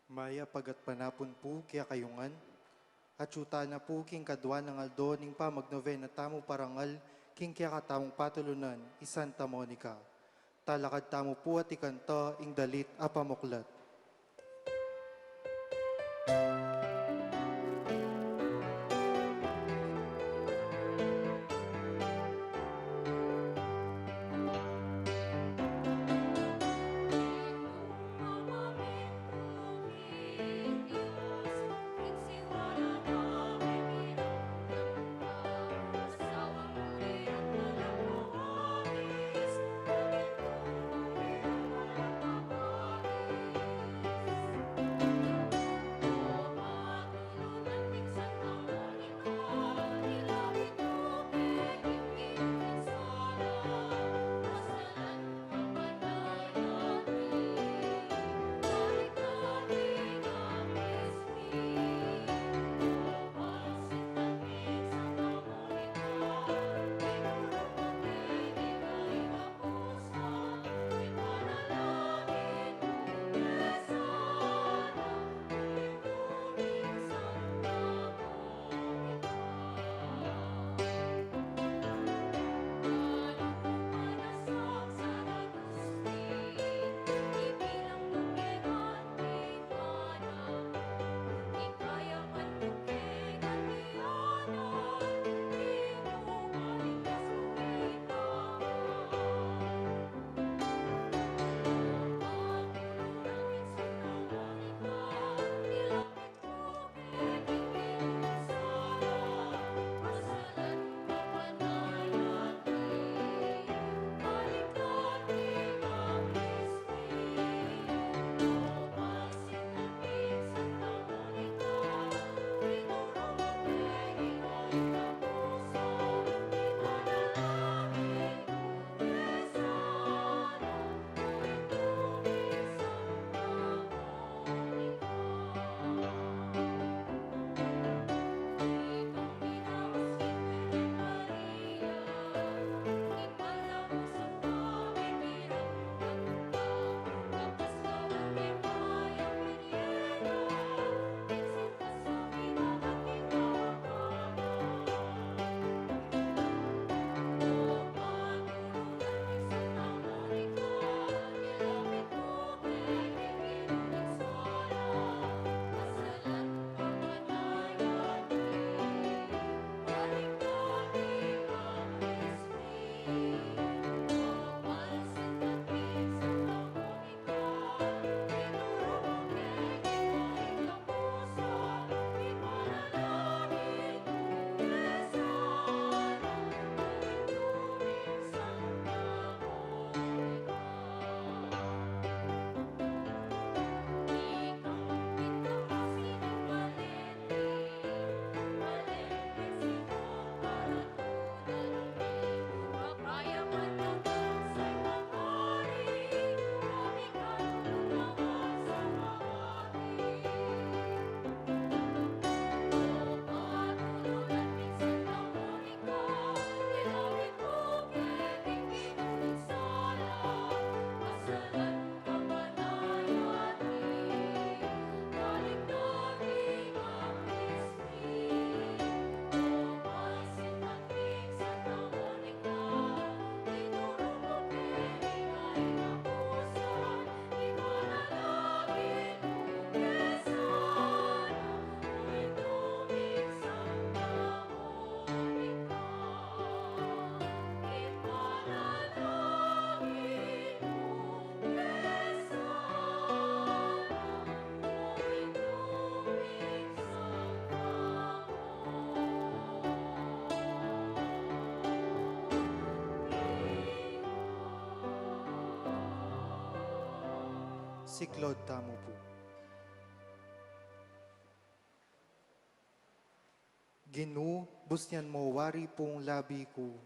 Maya pagat panapon po kaya kayungan, at syuta na po king kadwa ng aldo ning pamagnoven na tamo parangal king kaya katamong patulunan Santa Monica. Talakad tamo po at ikanta ing dalit apamuklat. Siklod tamo po. Ginu, busnyan mo wari pong labi ko.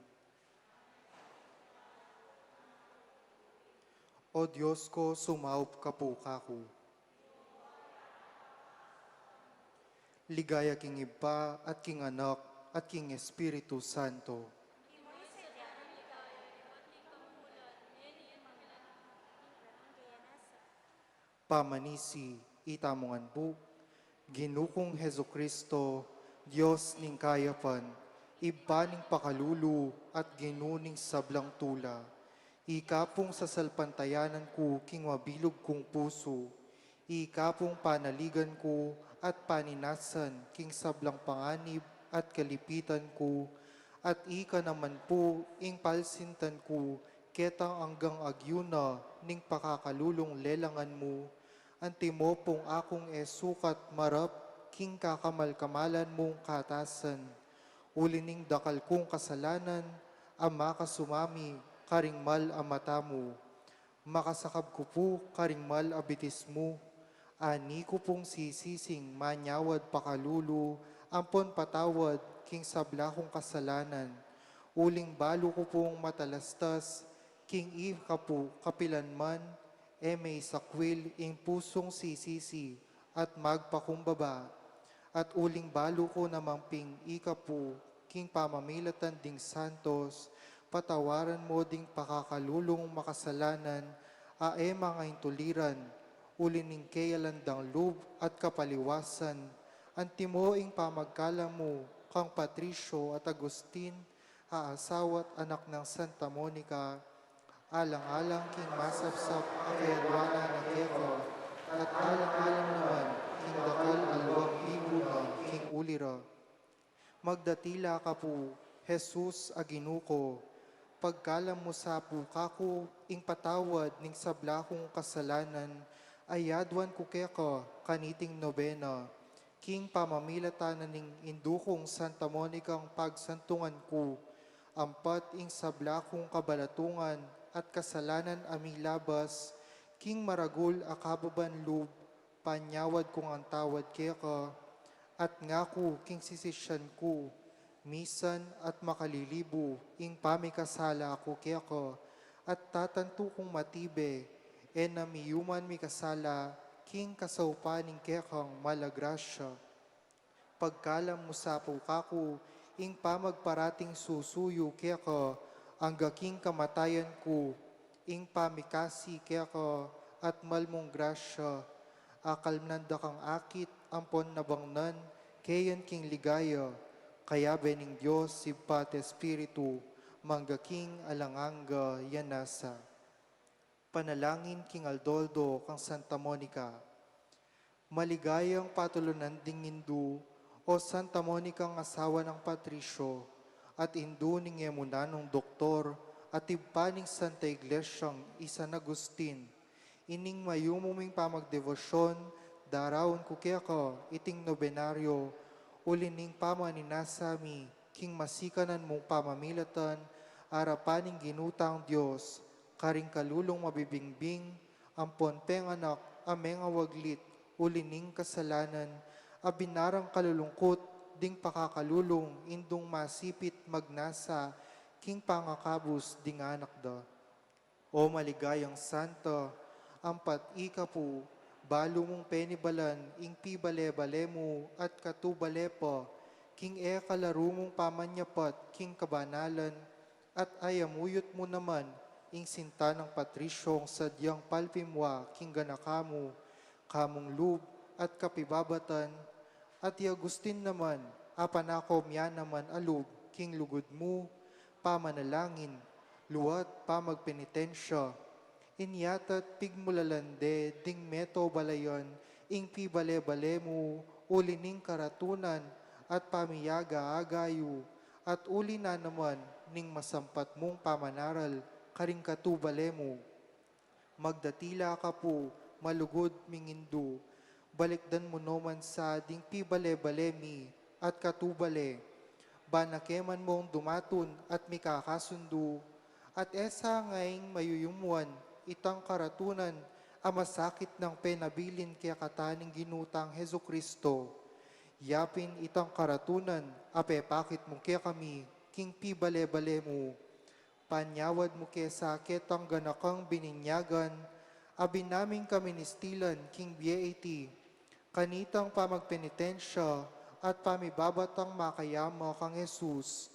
O Diyos ko, sumaup ka po kako. Ligaya king Iba at king Anak at king Espiritu Santo. Pamanisi, itamongan po. Ginukong Hezo Kristo, Diyos ning kayapan, ibaning pakalulu at ginuning sablang tula. Ikapong sa salpantayanan ko king mabilog kong puso, ikapong panaligan ko at paninasan king sablang panganib at kalipitan ko, at ika naman po ing palsintan ko, ketang anggang agyuna ning pakakalulong lelangan mo, antimo pong akong esukat marap, king kakamal-kamalan mong katasan. Ulining dakal kong kasalanan, ama ka sumami, karingmal ang mata mo. Makasakab ko po, karingmal abitis mo. Ani ko pong sisising, manyawad pakalulu, ampon patawad, king sabla kong kasalanan. Uling balo ko pong matalastas, king ka po kapilanman, may sakwil ing pusong sisisi at magpakumbaba. At uling balo ko namamping ika po, king pamamilatan ding santos, patawaran mo ding pakakalulong makasalanan, mga intuliran, ulining kayalandang loob at kapaliwasan, antimoing pamagkala mo, kang Patricio at Agustin, aasawat anak ng Santa Monica, alang-alang king masapsap akayadwana ng Keko, at alang-alang naman king dakal alwang ibu na king ulira. Magdatila ka po, Jesus aginuko, pagkalam mo sa pukako, ing patawad ning sablakong kasalanan, ayadwan ko Keko, kaniting nobena, king pamamilatan ning indukong Santa Monica ang pagsantungan ko, ampat ing sablakong kabalatungan, at kasalanan amilabas, king maragul akababan loob, panyawad kong ang tawad keka, at ngako king sisisyan ko, misan at makalilibo, ing pamikasala ako keka, at tatanto kong matibe, namiyuman mikasala, king kasaupaning kekang malagrasya. Pagkalam mo sa kako, ing pamagparating susuyo keka, ang gaking kamatayan ko, ing pamikasi keka, at malmong grasya, akalnanda kang akit, ampon nabangnan, kayan king ligaya, kaya bening Diyos si Pate Espiritu, manggaking alanganga yanasa. Panalangin king Aldoldo kang Santa Monica. Maligayang patulunan ding Indu, o Santa Monica ang asawa ng Patricio, at Indu ning emunanong doktor, at ibaning Santa Iglesyang San Agustin, ining mayumuming pamagdevosyon, darawon ko kaya ka, iting nobenaryo, ulining pamaninasami, king masikanan mong pamamilatan, arapaning ginutang Diyos, karing kalulong mabibingbing, ampon penganak, ameng awaglit, ulining kasalanan, abinarang kalulungkot, ding pakakalulong, indong masipit magnasa, king pangakabus ding anak da. O maligayang Santa, ampat ika po, balo mong penibalan, ing pibale-bale mo, at katubale pa, king kalaro mong pamanyapat, king kabanalan, at ayamuyot mo naman, ing sinta ng Patrisyong sadyang palpimwa, king ganakamu, kamong lub, at kapibabatan, at Agustin naman, apanako miya naman alub, king lugod mo, pamanalangin, luwat pamagpenitensya, inyatat pigmulalande, ding meto balayon, ing pibale-bale mo, ulining karatunan, at pamiyaga agayu, at uli na naman, ning masampat mong pamanaral, karing katubale mo. Magdatila ka po, malugod mingindu, balikdan mo noman sa ding pibale-bale mi, at katubale, banakeman mong dumatun at mikakasundo, at esa ngayong mayuyumuan, itang karatunan, amasakit ng penabilin kaya kataning ginutang Hezo Kristo. Yapin itang karatunan, apepakit mo kaya kami, king pibale-bale mo, panyawad mo kaya sakit ang ganakang bininyagan, abinaming kami nistilan, king B.A.T., kanitang pamagpenitensya, at pamibabatang makayama kang Jesus,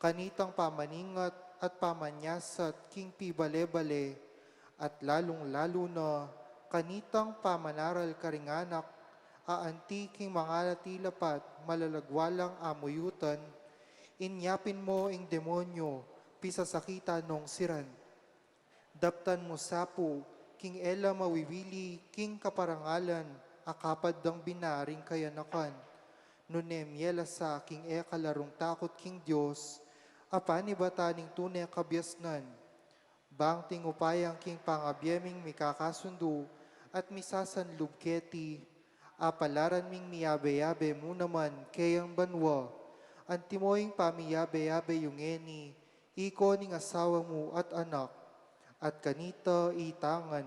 kanitang pamaningat at pamanyasat, king pibale-bale, at lalong-lalo na kanitang pamanaral karinganak, aantiking mga latilapat, malalagwalang amuyutan, inyapin mo ing demonyo, pisasakita nung siran. Daptan mo sapo, king ela mawiwili, king kaparangalan, akapad dang binaring kayanakan. Nunem yela sa king e kalarong takot king Diyos, apan ibataning tunay kabyasnan. Bang tingupayang king pangabyeming mikakasundo, at misasan lubketi, apalaran ming miyabe-yabe mo naman kayang banwa. Antimoing pamiyabe-yabe yung eni, iko ning asawa mo at anak, at kanita itangan,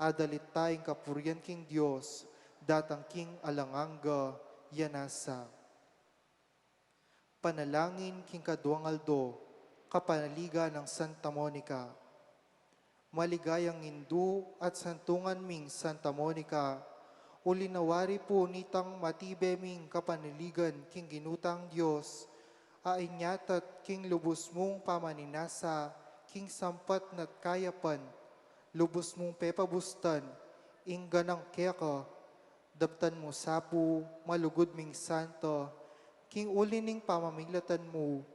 adalit tayong kapuryan king Diyos, datang king alanganga, yanasa. Panalangin king Kaduangaldo, kapanaliga ng Santa Monica. Maligayang Hindu at santungan ming Santa Monica, ulinawari po nitang matibe ming kapanaligan king ginutang Diyos, ainyatat king lubos mong pamaninasa, king sampat na't kayapan, lubos mong pepabustan, ingganang keka, daptan mo sapu, malugod ming santo, king ulining pamamilatan mo,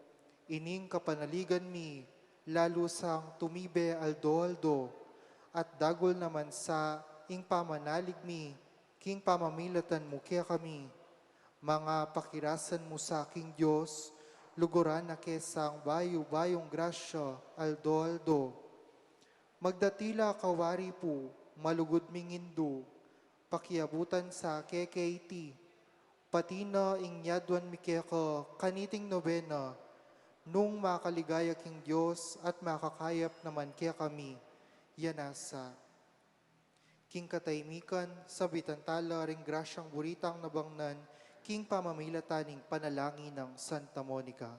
ining kapanaligan mi, lalo sang tumibe aldo-aldo, at dagol naman sa ing pamanalig mi, king pamamilatan mo kaya kami, mga pakirasan mo sa aking Diyos, luguran na kesang bayo-bayong grasya, aldo-aldo. Magdatila kawari po, malugod ming Hindu, pakiabutan sa KKT, pati na inyadwan mikeka kaniting nobena, nung makaligaya king Diyos at makakayap naman kaya kami, yanasa. King kataymikan, sabitan tala ring grasyang buritang nabangnan, king pamamilataning panalangin ng Santa Monica.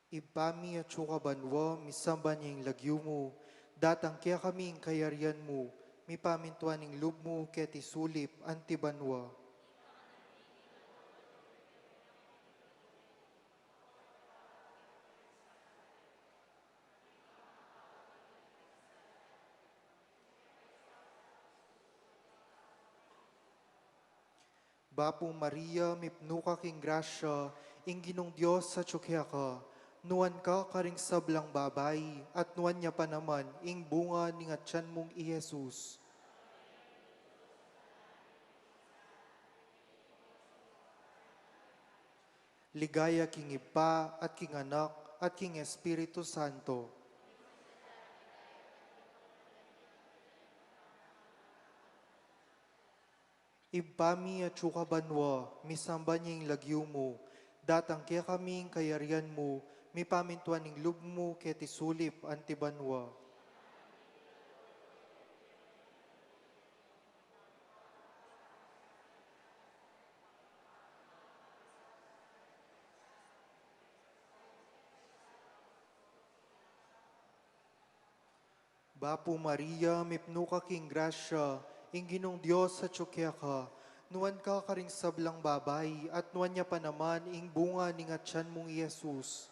Ibami at banwa, misamban niyang lagyo mo, datang kaya kaming kayarian mo, mipamintuan ng lub mo keti sulip antibanwa. Bapong Maria, mipnuka king grasya, ing ginong Diyos sa tsukya ka, nuan ka karing sablang babay, at nuan niya pa naman, ing bunga ning atyan mong i Jesus. Ligaya king Ipa at king Anak at king Espiritu Santo. Ibami at banwa, misamban niyang lagyo mo, datang kaya kaming kayarian mo, mipamintuan ng lub mo keti sulip antibanwa. Bapo Maria, mipnuka king grasya, ing ginong Diyos sa tsukya ka, nuan ka karing sablang babay, at nuan niya pa naman ing bunga ning atyan mong Jesus.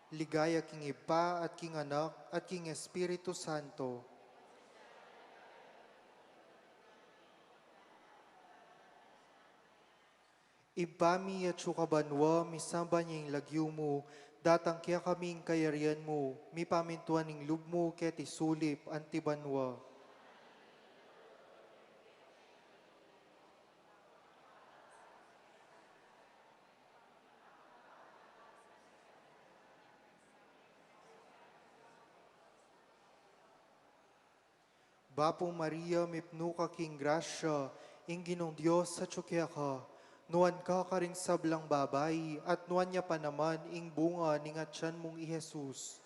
Ligaya king Ipa at king Anak at king Espiritu Santo. Ibami at banwa, misamba niyang lagyo mo, datang kaya kaming kayarian mo, mipamintuan ng lub mo keti sulip antibanwa. Bapong Maria, mipnuka king grasya, ing ginong Diyos sa tsukya ka, Nuan ka ring sablang babay, at nuan niya pa naman ing bunga ning atyan mong i Jesus.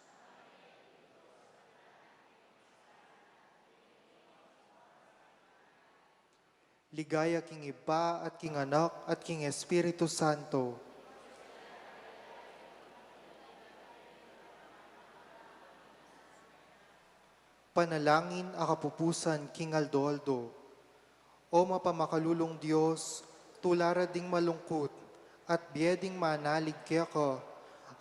Ligaya king Iba at king Anak at king Espiritu Santo. Panalangin a kapupusan king Aldo. O mapamakalulong Diyos, tulara ding malungkot at biyeding manalig kaya ka.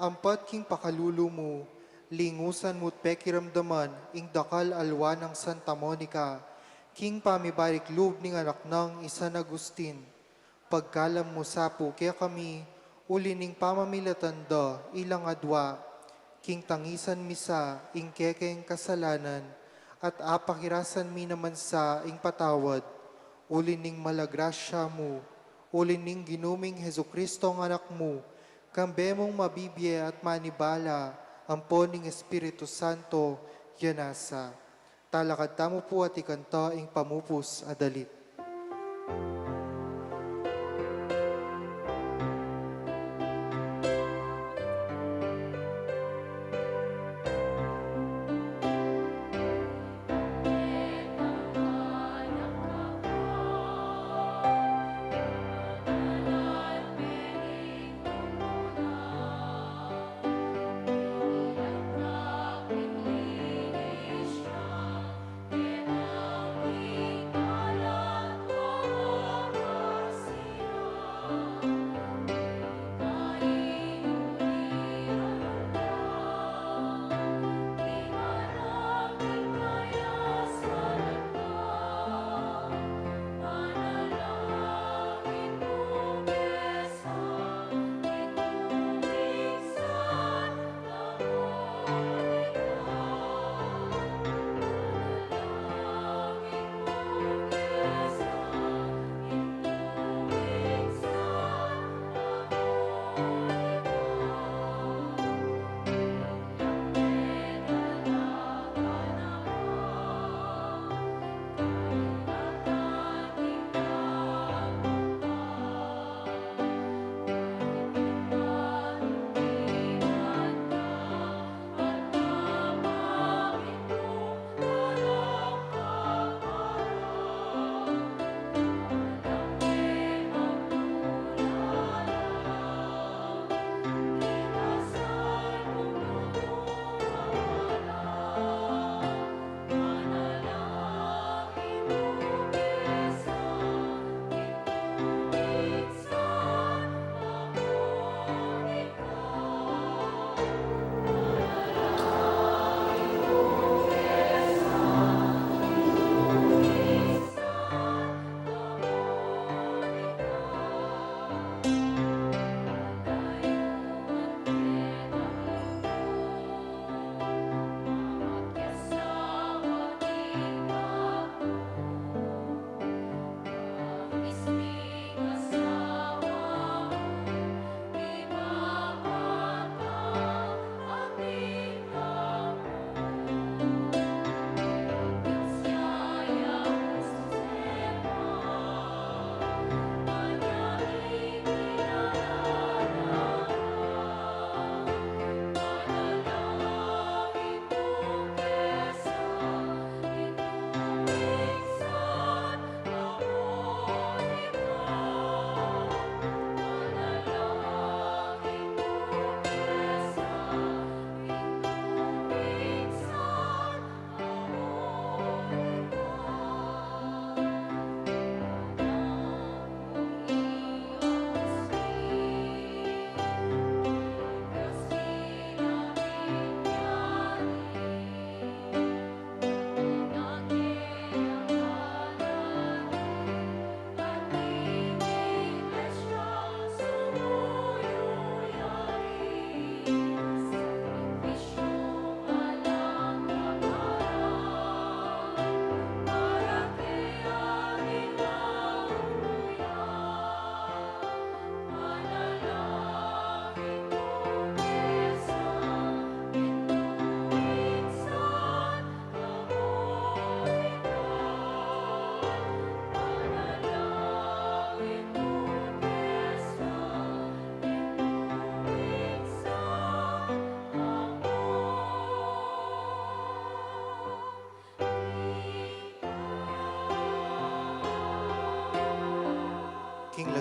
Ampat king pakalulu mo, lingusan mo't pekiramdaman ing dakal alwa ng Santa Monica, king pamibarik loob ning anak ng San Agustin. Pagkalam mo sapo kaya kami, uli ning pamamilatanda ilang adwa, king tangisan misa ing kekeng kasalanan, at apakirasan mi naman sa ing patawad, uli ning malagrasya mo, uli ning ginuming Heso Kristo ang anak mo, kambe mong mabibye at manibala, ampon ning Espiritu Santo, yanasa. Talakad tamo po at ikanta ing pamupus adalit.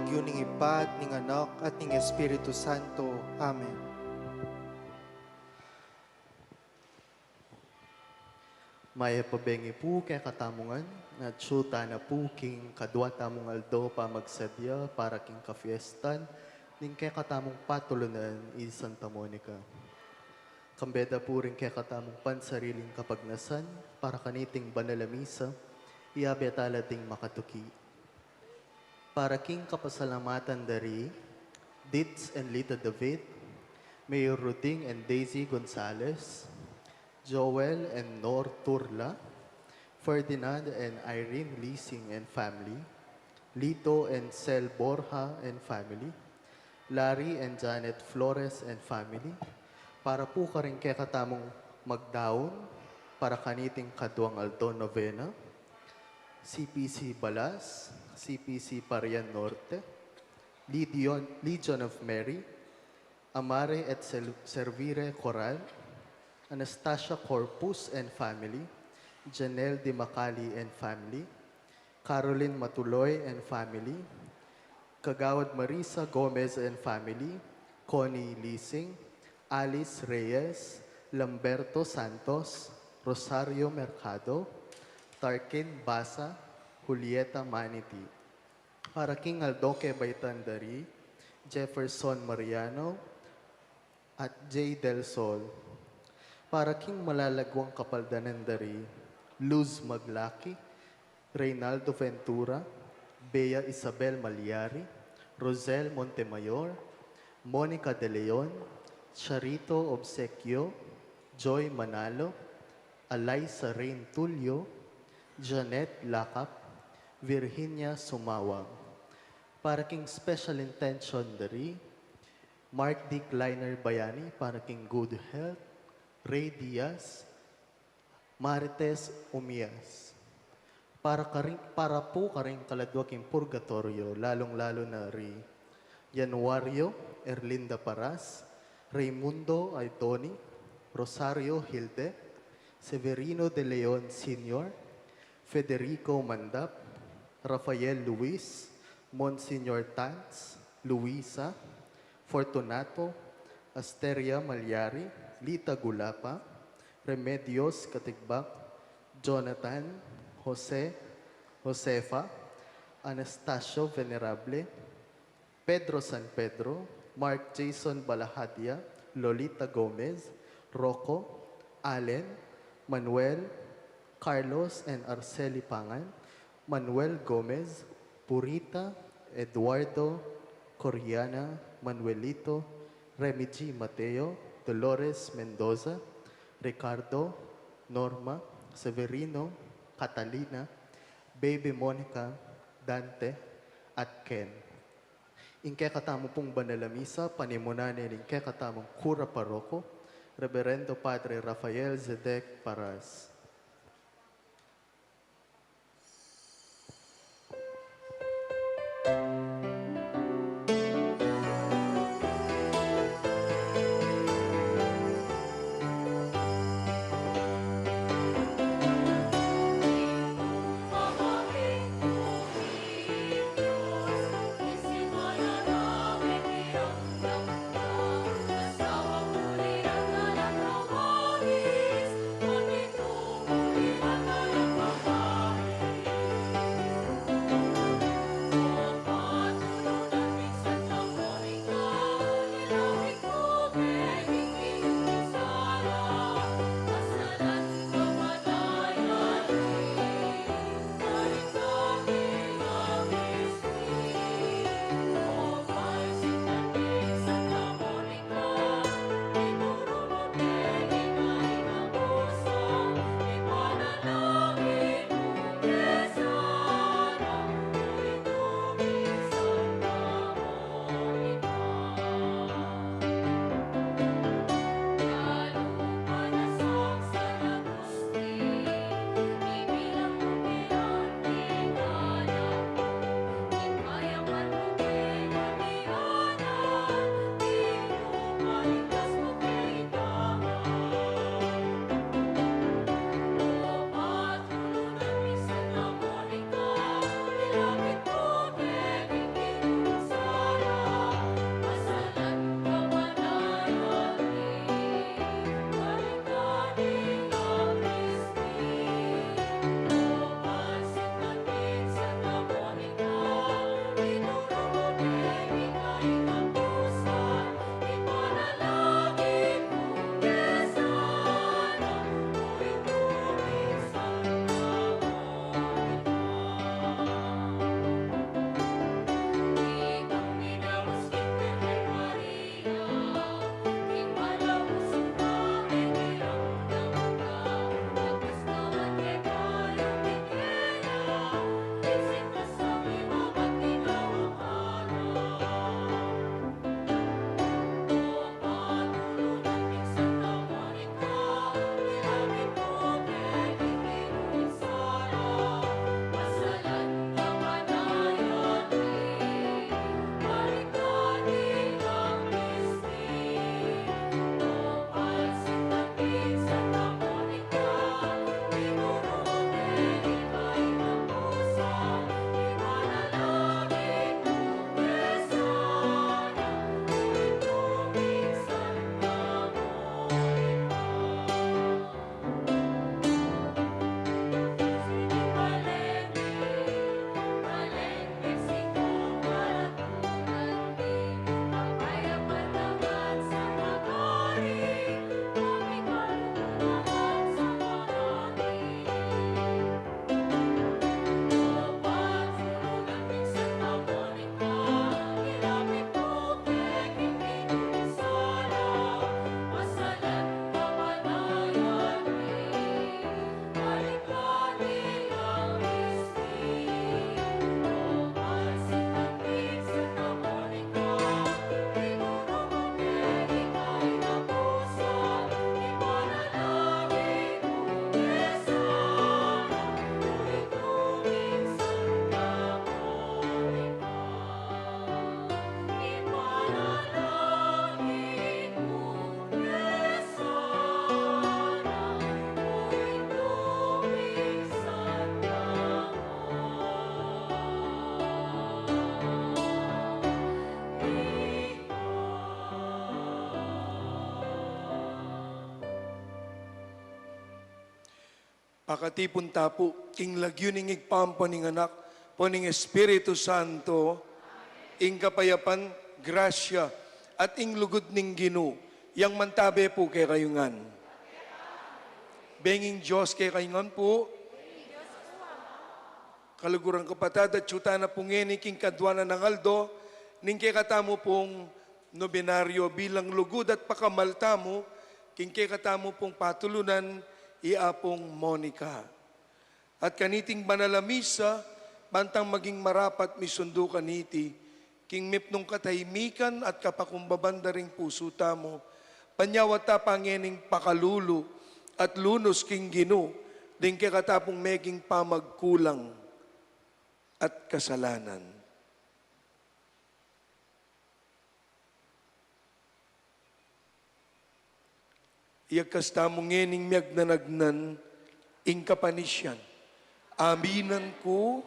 Bagyo ning Iba at ning Anak at ning Espiritu Santo. Amen. Maya pabengi po kaya katamungan, na tsuta na po king kadwa tamong aldo pa magsadya para king kafiestan, ning kaya katamong patulunan i Santa Monica. Kambeda po rin kaya katamong pansariling kapagnasan para kaniting banalamisa, iabetala ting makatuki. Para king kapasalamatan dari, Ditz and Lita David, Mayor Ruding and Daisy Gonzalez, Joel and Nor Turla, Ferdinand and Irene Leasing and family, Lito and Sel Borja and family, Larry and Janet Flores and family, para po ka rin kaya katamong magdaon, para kaniting Kaduang Alto Novena, CPC Balas, CPC Parian Norte, Legion of Mary, Amare et Servire Coral, Anastasia Corpus and family, Janelle Di Macali and family, Caroline Matuloy and family, Kagawad Marisa Gomez and family, Connie Leasing, Alice Reyes, Lamberto Santos, Rosario Mercado, Tarkin Basa, Julieta Maniti. Para King Aldoque Baitandari, Jefferson Mariano, at J. Del Sol. Para King Malalagwang Kapaldanan dari, Luz Maglaki, Reynaldo Ventura, Bea Isabel Malyari, Rosel Montemayor, Monica De Leon, Charito Obsequio, Joy Manalo, Alaysa Rain Tulio, Janet Lakap, Virginia Sumawang. Para King Special Intention dari, Mark D. Kleiner Bayani, para King Good Health, Ray Diaz, Marites Umias. Para po karing kaladwaking purgatorio, lalong-lalo na ri Januario Erlinda Paras, Raimundo Aitoni, Rosario Hilde, Severino de Leon Sr., Federico Mandap, Rafael Luis, Monsignor Tans, Luisa, Fortunato, Asteria Malyari, Lita Gulapa, Remedios Katigbak, Jonathan, Jose, Josefa, Anastasio Venerable, Pedro San Pedro, Mark Jason Balahadia, Lolita Gomez, Rocco, Allen, Manuel, Carlos and Arceli Pangan, Manuel Gomez, Purita, Eduardo, Coriana, Manuelito, Remy G. Mateo, Dolores Mendoza, Ricardo, Norma, Severino, Catalina, Baby Monica, Dante, at Ken. Ingke katamo pong banalamisa, panimunanin ingke katamong Kura Paroko, Reverendo Padre Rafael Zedek Paras. Pakatipon tapo, ing lagyuning igpampo ning anak, po ning Espiritu Santo, ing kapayapan, grasya, at ing lugod ning Gino, yang mantabe po kay kayungan. Benging Diyos kay kayungan po, kalugurang kapatad at syuta na pungeni king kadwana ng aldo, ning kay katamo pong nobenaryo bilang lugod at pakamaltamo, king kay katamo pong patulunan, iapong Monica. At kaniting banalamisa, bantang maging marapat misundo kaniti, king mipnong katahimikan at kapakumbabanda ring puso tamo, panyawata pangening pakalulu at lunos king Gino, ding kay katapong meging pamagkulang at kasalanan. Iagkas tamong ngening miyag nanagnan, ing kapanisyan. Aminan ko,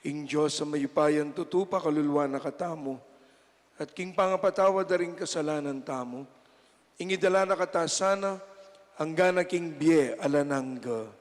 ing Diyos sa mayupayan tutupa kaluluwa na katamo, at king pangapatawa da ring kasalanan tamo, ing idala na katasana, hanggang na king biye alanangga.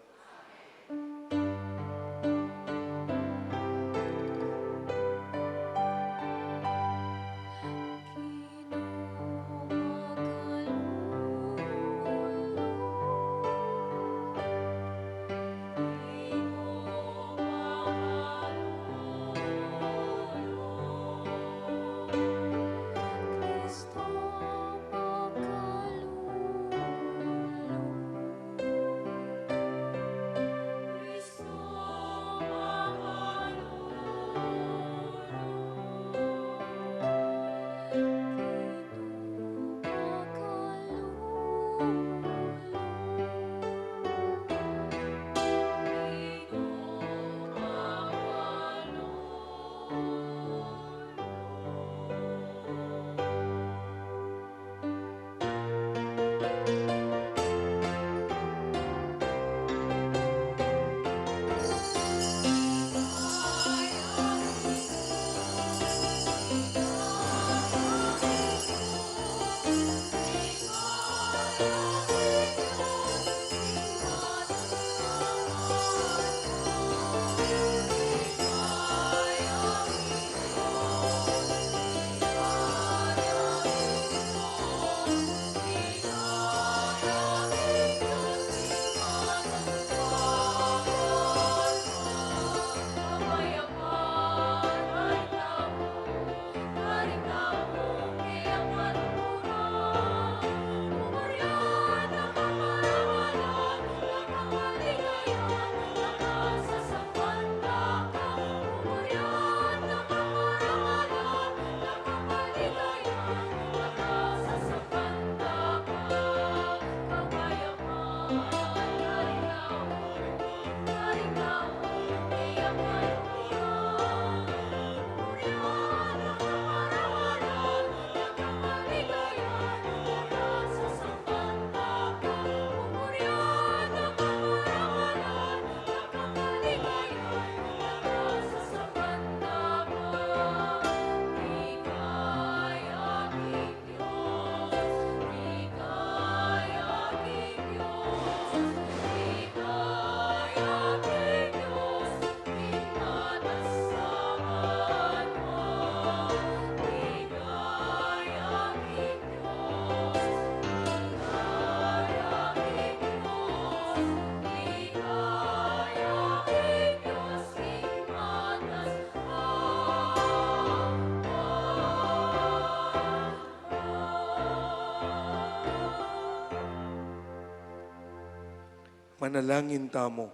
Manalangin tamo.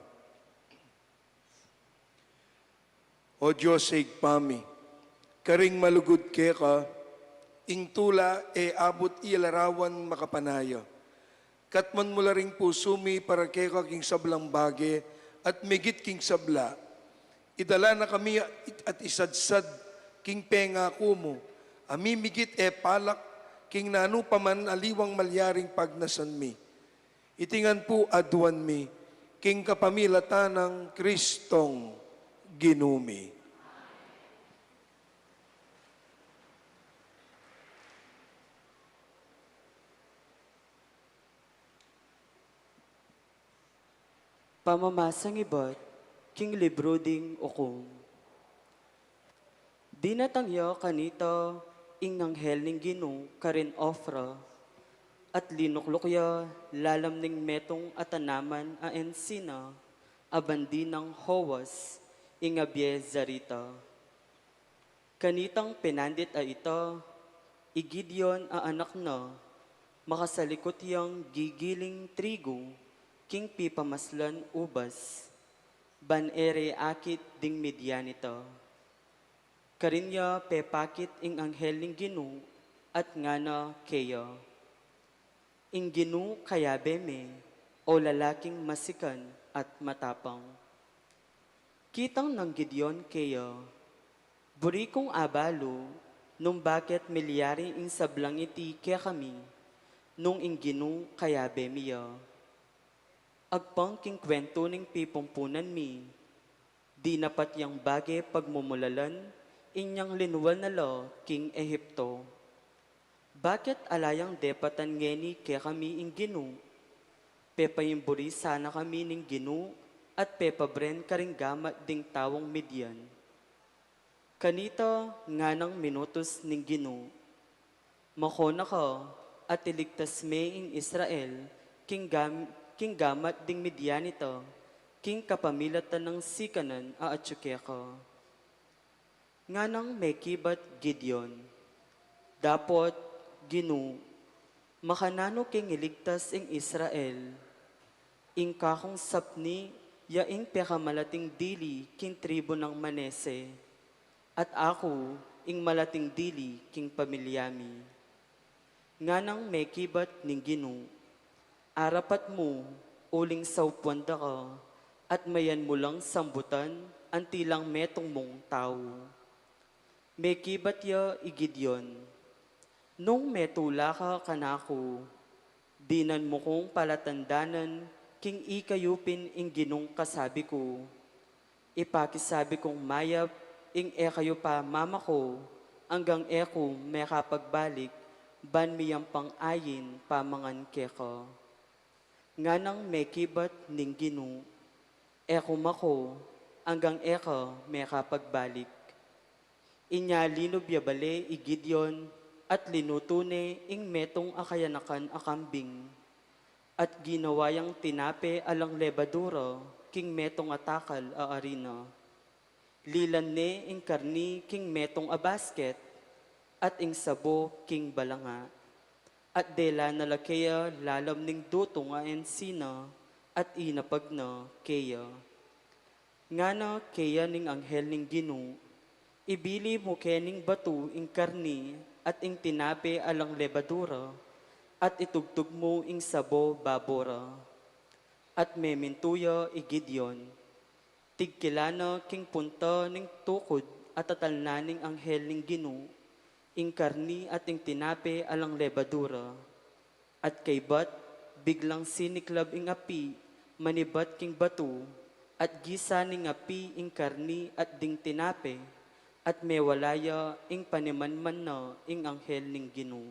O Diyos sa igpami, karing malugod ke ka, ing tula e abot ilarawan makapanaya. katman mula ring pusumi para kaya king sablang bage at migit king sabla. Idala na kami at isadsad king penga kumo. Amimigit palak king nanu paman aliwang malyaring pagnasan mi. Itingan po aduan mi, king kapamilata ng Kristong ginumi. Pamamasang iba't king libro ding ukong. Di natangya kanita ing anghel ning Ginoo karin ofra at linuklukya lalam ning metong atanaman a ensina abandi ng howas ing abye zarita. Kanitang pinandit a ita, igidyon a anak na, makasalikot yang gigiling trigo, king pipamaslan ubas, banere akit ding medyanita. Karinya pepakit ing anghel ning Ginoo at ngana keya. Ing Ginoo kaya beme o lalaking masikan at matapang. Kitang ng Gideon keya, buri kong abalo, nung bakit milyari ing sablang iti kaya kami, nung ing Ginoo kaya bemiya. Agpang king kwento ning pipumpunan mi, di napat yang bagay pagmumulalan, inyang linuwal na lo king Ehipto. Bakit alayang depatan ngeni kaya kami ing Ginoo? Pepayimburi sana kami ning Ginoo at pepabren karinggamat ding tawong Midian. Kanita nga ng minutos ning Ginoo. Makona ka at iligtas me ing Israel king gamat ding Midianita, king kapamilatan ng sikanan a atsukeka. Nga nang may kibat Gideon, dapot Ginoo, makanano king iligtas ing Israel, ing kakong sapni yaing pekamalating dili king tribo ng Manese, at ako ing malating dili king pamilyami. Nga nang may kibat ning Ginoo, arapat mo, uling saupuanda ka, at mayan mo lang sambutan, antilang metong mong tao. May kibat ya igidyon, nung metula ka kanako, dinan mo kong palatandanan, king ikayupin ing Ginong kasabi ko. Ipakisabi kong mayap, ing kayo pa mama ko, hanggang ko may kapagbalik, ban miyang pang-ayin pamangan keka. Nga nang may kibat ning Ginoo, mako, hanggang eka may kapagbalik. Inya linob yabale igidyon at linutune ing metong akayanakan akambing. At ginawayang tinape alang lebadura king metong atakal a arina. Lilan ne ing karni king metong a basket at ing sabo king balanga. At dela nalakeya lalam ning dutong a ensina at inapag na keya. Ngana keya ning anghel ning Ginoo, ibili mo kening batu ing karni at ing tinape alang lebadura at itugtog mo ing sabo babora. At memintuya igidyon, tigkilana king punta ning tukod at atalnaning anghel ning Ginoo, ing karni at ing tinape alang lebadura. At kaybat, biglang siniklab ing api, manibat king batu, at gisa ning api ing karni at ding tinape, at mewalaya ing panimanman na ing anghel ning Ginoo.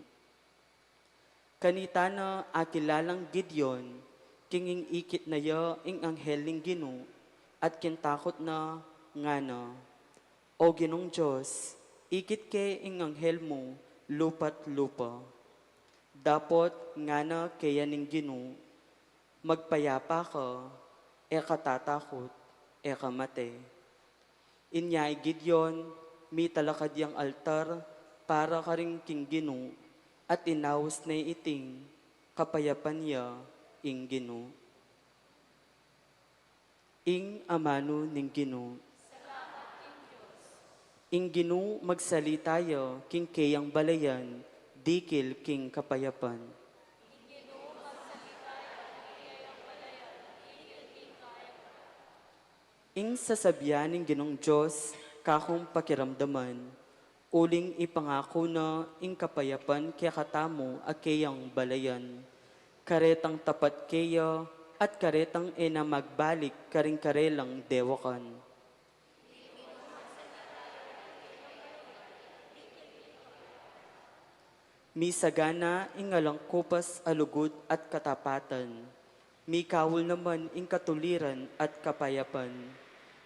Kanita na akilalang Gideon, king ing ikit na ya ing anghel ning Ginoo, at kintakot na nga na, O Ginong Diyos, ikit ke ing anghel mo, lupat lupa. Dapot nga na kaya ning Ginoo, magpayapa ka, katatakot, kamate. Inyay Gideon, mi talakad yang altar, para karing king Ginoo, at inawas na iting, kapayapan niya, ing Ginoo. Ing amano ning Ginoo. Ing Ginoo magsalitayo, king kayang balayan, dikil king kapayapan. ing sasabyan ng Ginong Diyos, kakong pakiramdaman, uling ipangako na ing kapayapan kaya katamo akeyang balayan. Karetang tapat kaya at karetang ena magbalik karing karelang dewakan. Misagana ingalang kupas alugod at katapatan. Mikawul naman ing katuliran at kapayapan.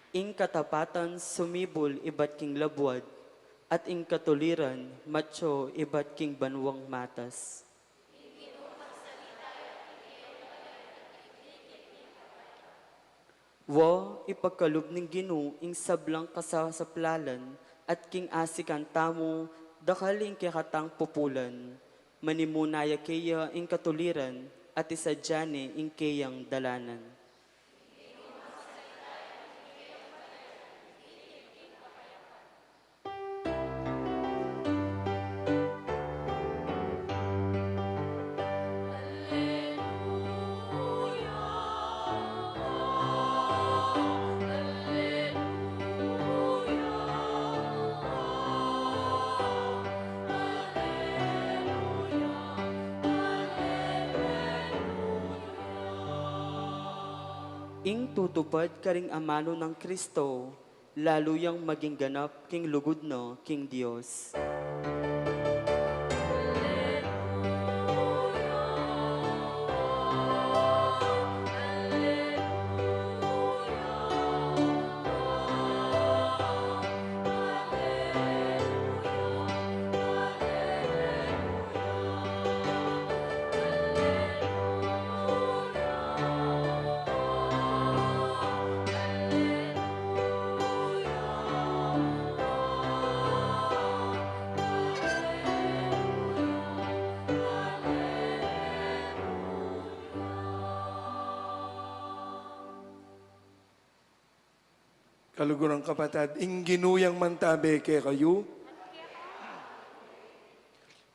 Ing katapatan sumibol iba't king labwad, at ing katuliran macho iba't king banwang matas. Wa ipagkalub ning Ginoo ing sablang kasasaplalan at king asikan tamo dakaling kikatang pupulan. Manimunaya kaya ing katuliran at isadyane ing kayang dalanan. Ing tutupad karing amano ng Kristo, lalo yang maging ganap king lugod na king Dios. Kalugurang kapatid, ing ginuyang mantabe kay kayo,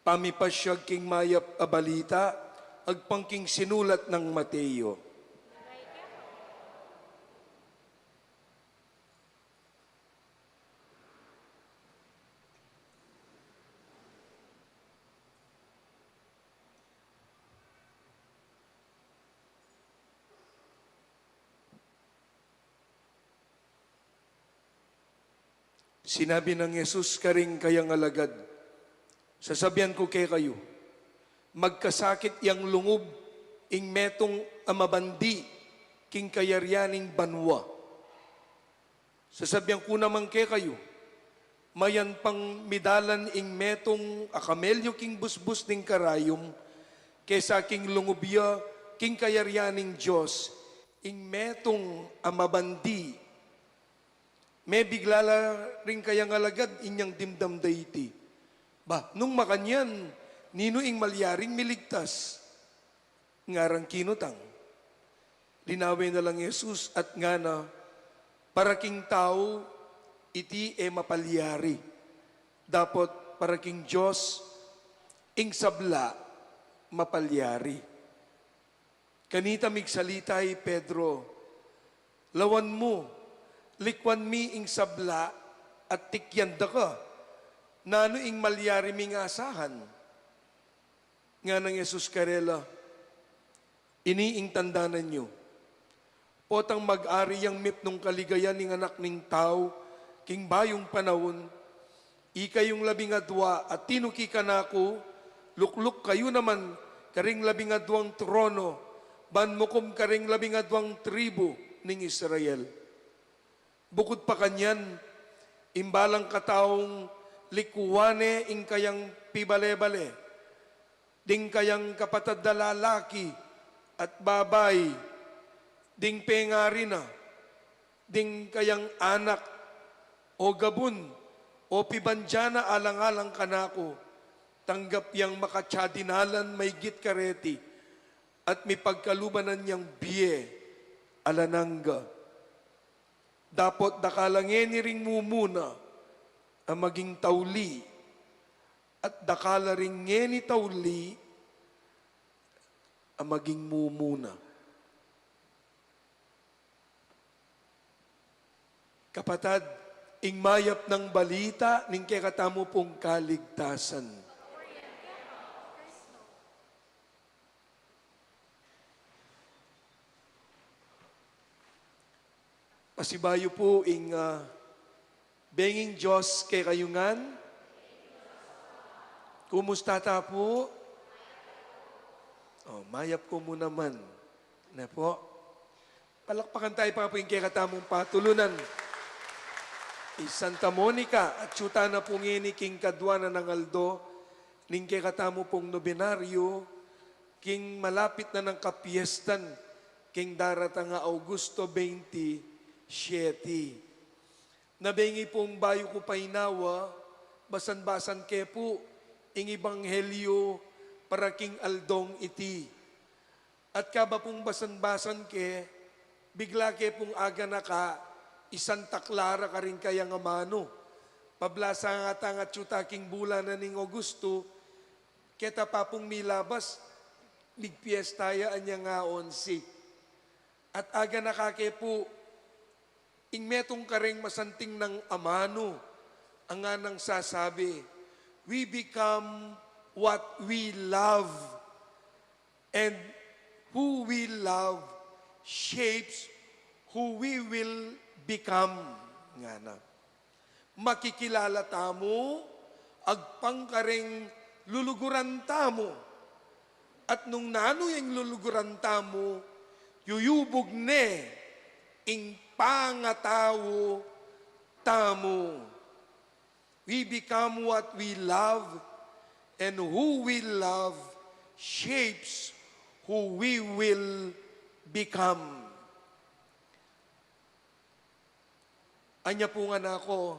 pamipasyag king mayap a balita, agpangking sinulat ng Mateo. Sinabi ng Yesus karing kayang alagad, sasabihan ko kay kayo, magkasakit yang lungob, ing metong amabandi, king kayaryaning banwa. Sasabihan ko naman kay kayo, mayan pang midalan ing metong akamelyo king busbus ning karayom, kesa king lungobya, king kayaryaning Diyos, ing metong amabandi, may biglala rin kayang alagad inyang dimdam dayti. Ba, nung makanyan, nino ing malyaring miligtas. Ngarang kinutang. Linawin na lang Jesus at nga na, para king tao, iti e mapalyari. Dapat para king Diyos, ing sabla, mapalyari. Kanita migsalitay, Pedro, lawan mo, likwan mi ing sabla at tikyanda ka, nano ing malyari ming asahan. Nga ng Jesus karela, iniing tandanan nyo, potang mag-ari yang mip nung kaligayan ng anak ning tao, king bayong panahon, ikayong labingadwa at tinuki ka na ako, lukluk kayo naman, karing labingadwang trono, banmukom karing labingadwang tribo ning Israel. Bukod pa kanyan, imbalang kataong likuwane ing kayang pibale-bale, ding kayang kapatad na lalaki at babay, ding pengarina, ding kayang anak o gabun o pibandyana alang-alang kanako, tanggap yang makatyadinalan may git kareti at may pagkalubanan niyang biye alanangga. Dapat dakalangeni ring mumuna ang maging tauli at dakala ring ngeni tauli ang maging mumuna. Kapatad, ing mayap ng balita, ning kay katamo pong kaligtasan. Pasibayo po ing benging Diyos kay kayungan. Kumusta ta po? Oh, mayap ko mo naman. Na po. Palakpakan tayo pa po yung kay katamong patulunan. Santa Monica at syuta na pong ini king kadwana ng Aldo, ning kay katamo pong nobenaryo, king malapit na ng kapiestan, king daratang nga Augusto 27. Nabengi pong bayo ko painawa, basan-basan ke po, ing ibanghelyo para king Aldong iti. At kaba pong basan-basan ke, bigla ke pong aga na ka, Santa Clara ka rin kaya nga mano. Pablasa nga tangat yutaking bulan na ning Augusto, keta pa pong milabas, migpiestaya anya nga 11. At aga nakake po, ing metong kareng masanting ng amano, ang nga nang sasabi, we become what we love, and who we love shapes who we will become. Nga na. Makikilala tamo, agpangkareng luluguran tamo. At nung nano yung luluguran tamo, yuyubog ne, ing pangatawo tamo. We become what we love, and who we love shapes who we will become. Anya po nga na ako,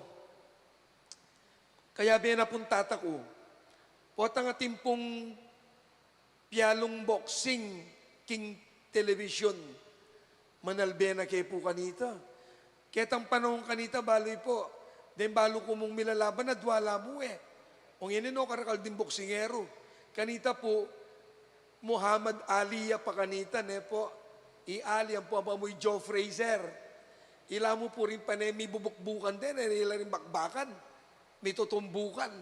kaya binapuntata ko, potang atimpong pialong boxing king television, manalbe na kayo po kanita. Ketang panahon kanita, baloy po, den balo ko mong milalaban na dwala mo eh. Kung yan no, karakal din boksingero. Kanita po, Muhammad Ali pa kanita, ne po, i-Ali ang po amoy Joe Frazier. Ila mo po rin pa na may bubukbukan din, ila rin bakbakan, may tutumbukan.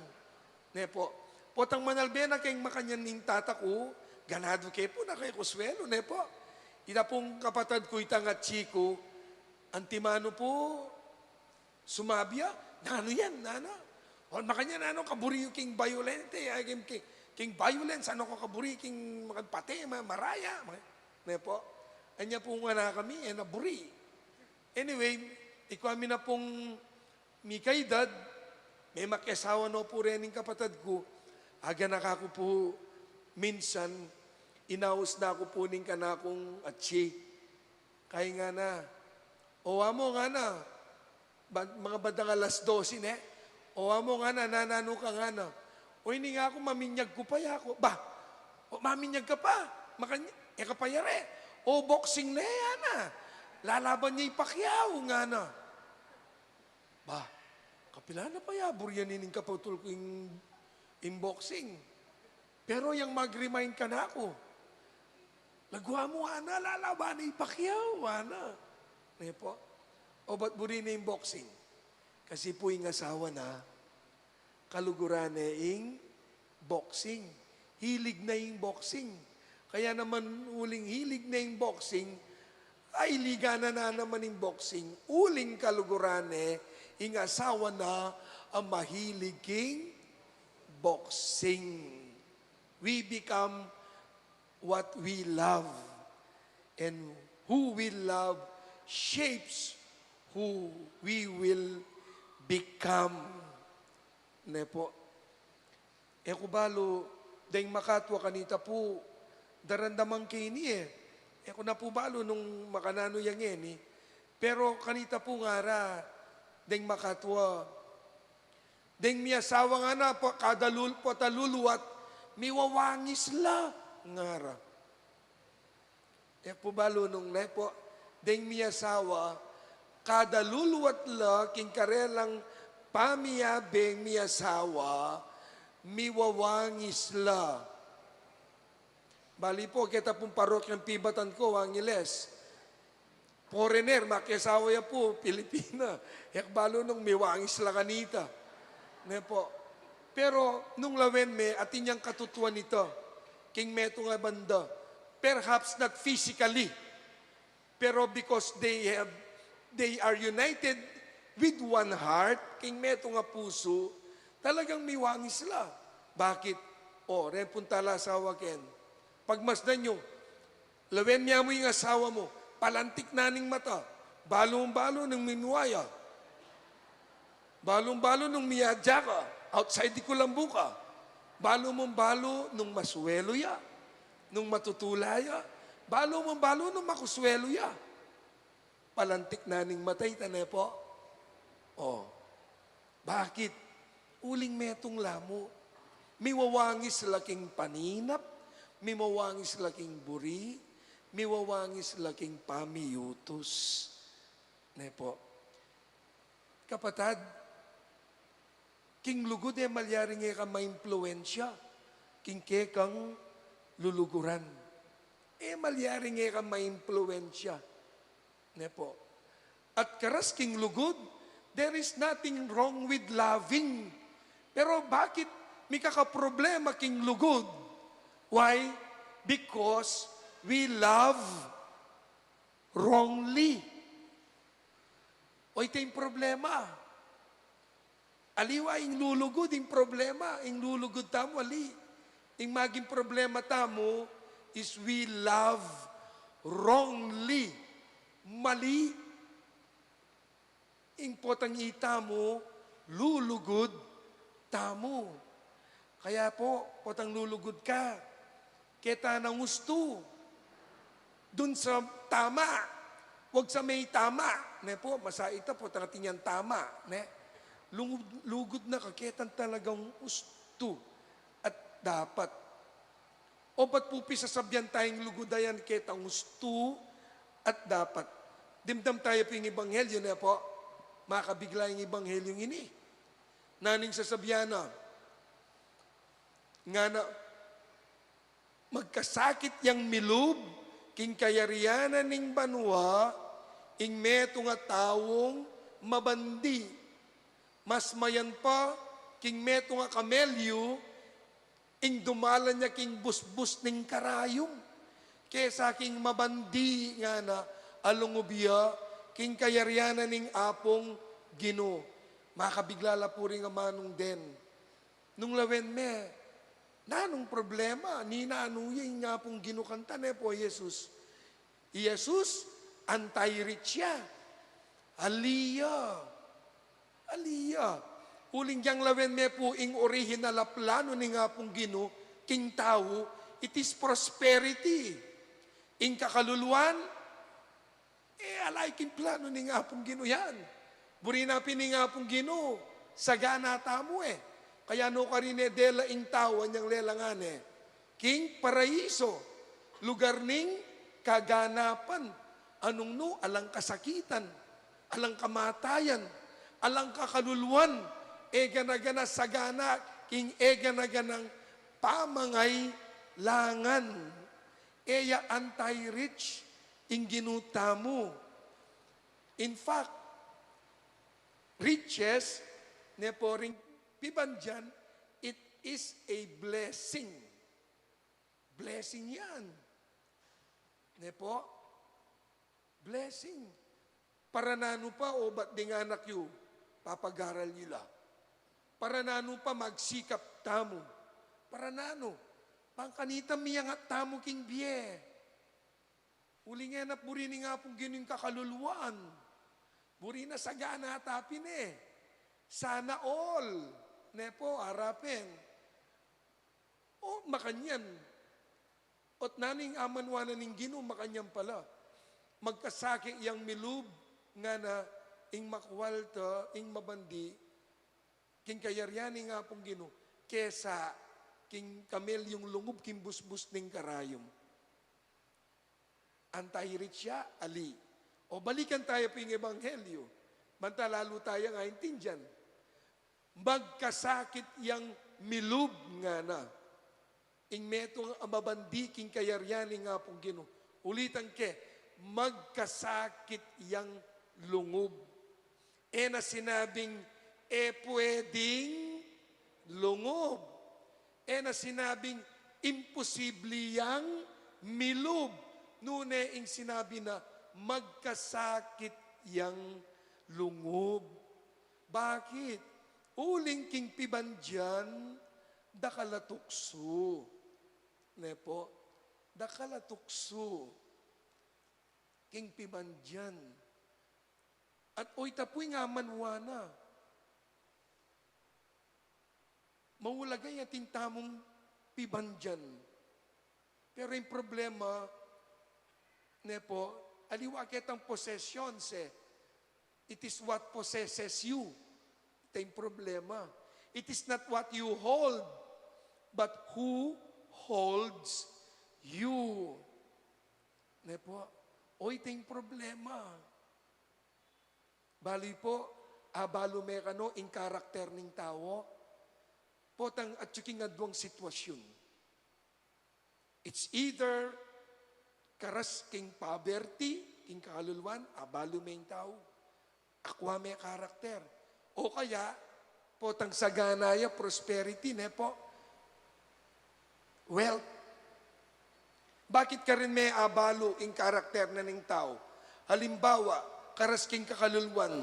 Ne po, potang manalbe na kayong makanyan ning tata ko, ganado kayo po na kayo kuswelo, ne po. Ita pong kapatad ko itang at chiko, antimano po, sumabya, nano yan, nano. O makanya nano, kaburi yung king violente, king violence, ano ko kaburi, king makapate, maraya. Ne po, anya po nga na kami, naburi. Anyway, ikwami na pong mikaydad, may makiasawa no po rin yung kapatad ko, aga nakako po minsan, inaus na ako po ning kanakong atsi. Kaya nga na, owa mo nga na, mga badang alas 12 ne, owa mo nga na, nanano ka nga na, o hindi nga ako, maminyag ko pa ako. Ba, maminyag ka pa, makanya, kapayare, o boxing na yan na. Lalaban niya ipakyaw nga na. Ba, kapila na pa yabor yan ining kapatol ko in boxing. Pero yung mag-remind ka na ako. Lagwa mo na, lalaban na ipakyaw, na. Ngayon po, o ba't buri na yung boxing? Kasi po yung asawa na, kaluguran na yung boxing. Hilig na yung boxing. Kaya naman uling hilig na yung boxing, ay liga na naman yung boxing, uling kalugurane, ing asawa na ang mahilig king boxing. We become what we love, and who we love shapes who we will become. Ne po. Kubalo, dahil makatwa kanita po, darandamang kini eh. Kung na po balo nung makanano yang yan eh. Pero kanita po nga ra, deng makatwa. Deng miyasawa nga na, pataluluwat, miwawangis la, nga ra. Po balo nung na po, deng miyasawa, kadaluluwat la, king karelang pamiyabeng miyasawa, miwawangis la. Bali po, kita pong parokyang pibatan ko, Angeles. foreigner, makiasawa ya po, Pilipina. Yakbalo nung miwangis la kanita. Ne po. Pero nung lawen me, atin niyang katutuan nito, king meto nga banda, perhaps not physically, pero because they are united with one heart, king meto nga puso, talagang miwangis sila. Bakit? O, ren puntala asawa ken. Pagmasdan nyo, lawen niya mo yung asawa mo, palantik naning mata, balong-balo ng minuaya, balong-balo ng miyadya ka, outside di kulambu ka, balo nung masuwelo ya, nung matutulaya, balo nung makuswelo ya. Palantik naning matay, tane po. O, bakit? Uling metong lamo. Miwawangis laking paninap, miwawangis laking buri, miwawangis laking pamiyutos. Ne po. Kapatad, king lugod malyari nga ka maimpluensya, king kang luluguran. Malyari nga ka maimpluensya. Ne po. At karas king lugod, there is nothing wrong with loving. Pero bakit may kakaproblema king lugod? Why? Because we love wrongly. O ito yung problema. Aliwa, ing lulugod, ing problema. Ing lulugod tamo, ali. Ing maging problema tamo is we love wrongly. Mali. Ing potang itamo, lulugod tamo. Kaya po, potang lulugod ka. Kita ng gusto. Dun sa tama. Huwag sa may tama. Ne po, masaita po, tangatin yan tama. Ne? Lugod na kaketan talagang gusto. At dapat. O ba't po pisasabyan tayong lugudayan ketang gusto at dapat. Dimdam tayo po yung ibanghelyo na po. Makabigla yung ibanghelyo ini. Naning sasabyan na, nga na, magkasakit yang milub, king kayarianan ning banwa, ing meto nga tawong mabandi. Mas mayan pa, king meto nga kamelyo, ing dumalan niya king busbus ning karayom. Kesa king mabandi nga na alungubya, king kayarianan ning apong Gino. Makabiglala po rin nga manong den. Nung lawen me, nanong problema, ni nanuya nga pong ginukanta ne po Jesus. Jesus, anti-rich siya. Aliyah. Aliyah. Uling diyang lawen me po ing original na plano ni nga pong gino, king tao, it is prosperity. Ing kakaluluan, alay king plano ni nga pong gino yan. Buri na pini nga pong gino, sagana tamo Kaya no karine dela ing tao, niyang lelangane, king paraiso, lugar ning kaganapan, anong no, alang kasakitan, alang kamatayan, alang kakaluluan, gana-gana sagana, king gana-ganang pamangay langan. Eya anti-rich, ing ginuta mo. In fact, riches, ne po ring pibandyan, it is a blessing. Blessing yan. Ne po? Blessing. Para nano pa o ba't di nga anak yu, papagaral nila. Para nano pa magsikap tamo. Para nano, pangkanita miyangat tamo king biye. Uli nga na puri ni nga pong gining kakaluluan. Buri na sagana tapin Sana all. Ne po, harapin. O, makanyan. Ot naning amanwanan ning Gino, makanyan pala. Magkasaki yang milub, nga na, ing makwalta, ing mabandi, king kayaryani nga pong Gino, kesa, king kamel yung lungub, king busbus ning karayom. Anti-rich siya, ali. O balikan tayo po yung ebanghelyo. Mantalalo tayo nga intindihan. Magkasakit yang milub nga na. Ing metong amabandi king kayaryani nga pong Gino. Ulitan ke, magkasakit yang lungob. Na sinabing, pwedeng lungob. Na sinabing, imposible yang milob. Nune ing sinabi na, magkasakit yang lungob. Bakit? Uling king pibandyan, dakalatukso. Nepo, dakalatukso. King pibandyan. At oy tapoy nga manwana. Mawulagay ating tamong pibandyan. Pero yung problema, nepo, aliwa kitang possessions eh. It is what possesses you. Ito yung problema. It is not what you hold, but who holds you. Nepo, ito yung problema. Bali po, abalo mekano in karakter ng tao, potang at yuking adwang sitwasyon. It's either karas king poverty, king kaluluwan, abalo may tao, akwa may karakter. O kaya, potang saganaya, prosperity, nepo, wealth. Bakit ka rin may abalo in karakter na ng tao? Halimbawa, karas king kakaluluwan,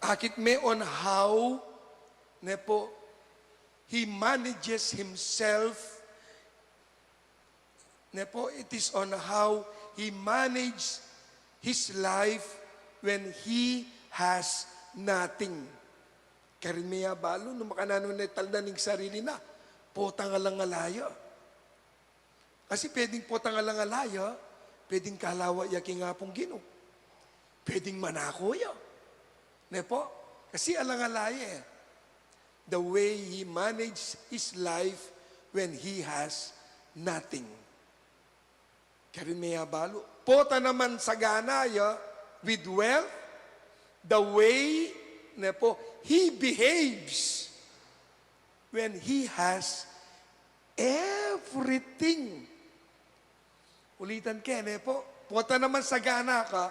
akit may on how, nepo, he manages himself. Nepo, it is on how he manages his life when he has nothing. Karin may abalo, nung makananunital na ning sarili na, potang alang-alaya. Kasi pwedeng potang alang-alaya, pwedeng kalawa yaking nga pong Ginoo. Pwedeng manako ya. Nepo? Kasi alang-alaya eh. The way he managed his life when he has nothing. Karin may abalo. Pota naman sa ganaya with wealth, the way, nepo, he behaves when he has everything. Ulitan ka, nepo. Pota naman sa gana ka,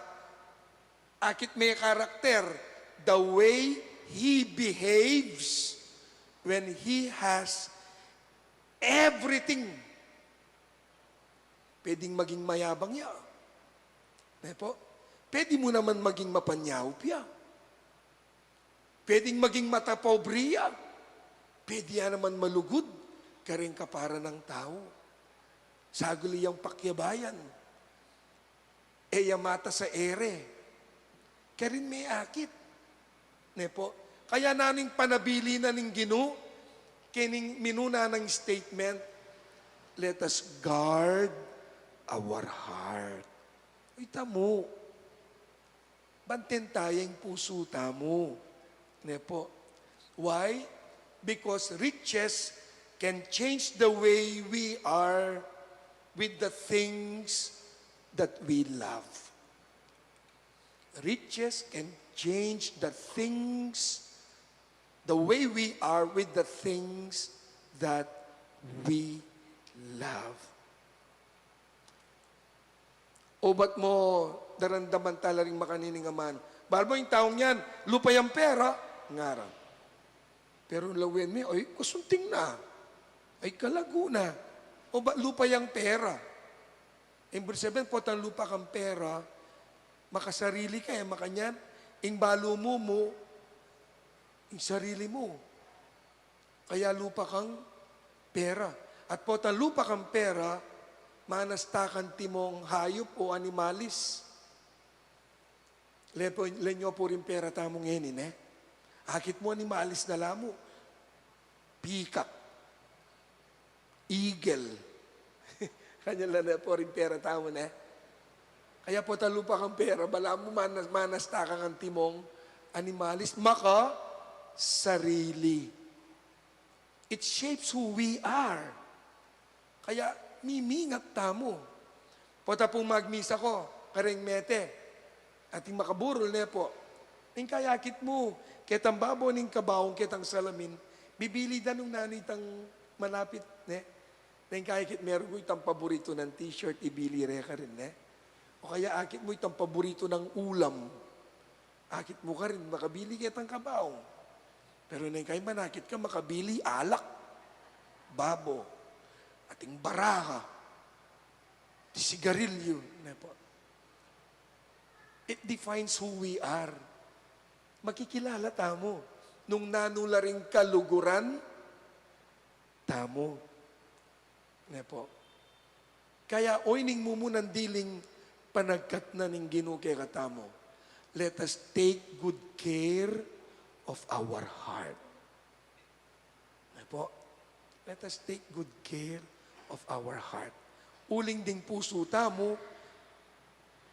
akit may karakter, the way he behaves when he has everything. Pwedeng maging mayabang ya. Nepo? Pwede mo naman maging mapanyaw piya. Pwedeng maging matapobre ya. Pwede yan naman malugod, karing kapara ng tao. Saguli yung pakyabayan. Yamata sa ere. Karin may akit. Nepo? Kaya naning panabili na ning Ginoo, kining minuna ng statement, let us guard our heart. Uy, tamo. Banten tayong puso tamo. Nepo? Why? Because riches can change the way we are with the things that we love. Riches can change the things, the way we are with the things that we love. O ba't mo darandaman talaring makanining aman? Barbo yung taong yan, lupa yung pera, ngarang. Pero lawin mo, ay kusunting na, ay kalago na. O ba lupa yung pera? Ibig sabihin po, ang lupa kang pera, makasarili ka, makanyan, ing balo mo, ing sarili mo. Kaya lupa kang pera. At po, ang lupa kang pera, manastakan timong hayop o animalis. Lenyo po rin pera tamong enin, eh. Akit mo animalis na lamo. Peacock. Eagle. Kanya lang na po rin pera tamo na, eh. Kaya po talupa kang pera, bala mo manastaka kang timong animalis, maka sarili. It shapes who we are. Kaya mimingat tamo. Pota pong magmisa ko, kareng mete, ating makaburol na po. Ning kayakit mo, ketang babo ning kabawong ketang salamin, bibili da nung nanitang malapit, ne? Ning kayakit meron ko itang paborito ng t-shirt, ibili re ka rin, ne? O kaya akit mo itang paborito ng ulam. Akit mo ka rin, makabili kitang kabaong. Pero nang kay manakit ka, makabili alak, babo, ating baraka, di sigarilyo. It defines who we are. Makikilala tamo. Nung nanula ring kaluguran, tamo. Kaya oining mo munang diling panagkat na ning Ginoo kay katamo. Let us take good care of our heart. Let us take good care of our heart. Uling ding puso tamo,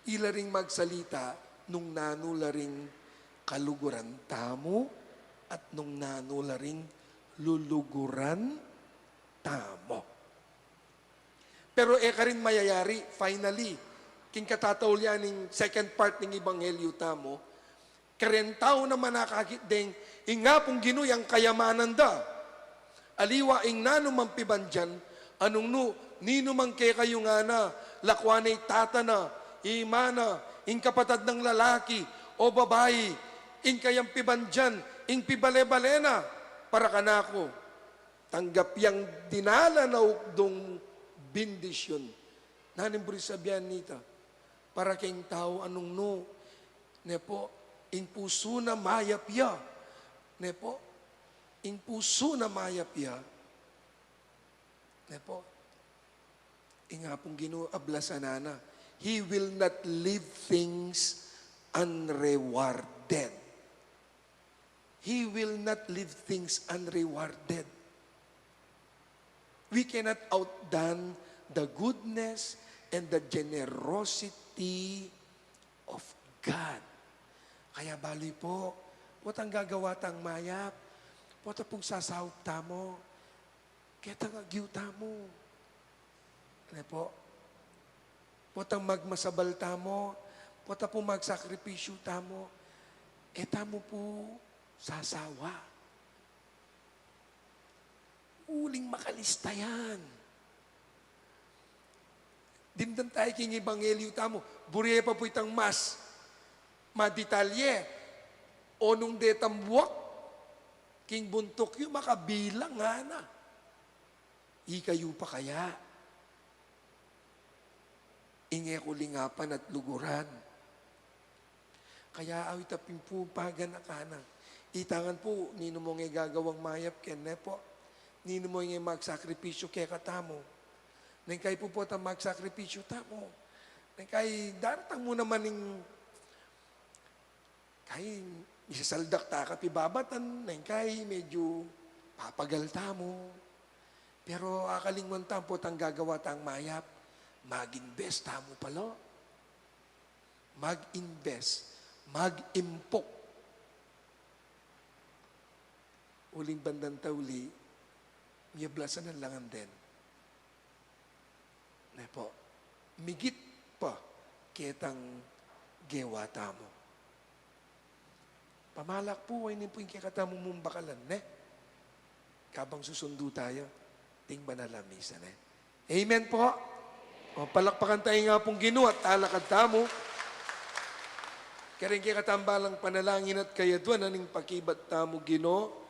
ila ring magsalita nung nanula ring kaluguran tamo at nung nanula ring luluguran tamo. Pero ka rin mayayari, finally, king katataw ning second part ng Ebanghelyo tamo, karen tao na manakakit ding, inga pong ginuyang kayamanan da. Aliwa ing nanumang pibanjan, anong no, ninumang kay kayo nga na, lakwanay tatana, imana, ing kapatad ng lalaki o babae, ing kayang pibanjan, ing pibale-balena, para kanako, tanggap yang dinala na ukdong bindisyon. Nanimburi sabihan nita, para kayong tao anong no, ing puso na mayapya, ing puso na mayapya, ingapong Ginoo ablasanana, He will not leave things unrewarded. He will not leave things unrewarded. We cannot outdone the goodness and the generosity of God. Kaya bali po, what ang gagawa tang mayap, what ang pong sasahop tamo, kaya tang agyaw tamo. Ano po? What ang magmasabal tamo, what ang pong magsakripisyo tamo, tamo po sasawa. Uling makalista yan. Dimdan tayo king Ebanghelyo tamo, buriye pa po itang mas, maditalye, o nung detambuak, king buntok yung makabilang nga na. Ikayo pa kaya? Inge kulingapan at luguran. Kaya awit aping po paganakana. Itangan po, nino mo nga gagawang mayap kene po. Nino mo nga magsakripisyo kaya katamo. Nang kay po po tang magsakripisyo tamo. Nang kay daratang mo naman ng kay isasaldak ta kapibabatan. Nang kay medyo papagalta mo. Pero akalingwan po tang gagawa tang mayap. Mag-invest tamo pala. Mag-invest. Mag-impok. Uling bandang tauli, miyablasan ng langan din. Migit pa kitang gewa tamo. Pamalak po, ay po yung kikatamo mong bakalan, Kabang susundo tayo, ting banalamisan, Amen po. O, palakpakan tayo nga pong Ginoo at alakad tamo. Karing kikatambalang panalangin at kayadwan, aning pakibat tamo Ginoo,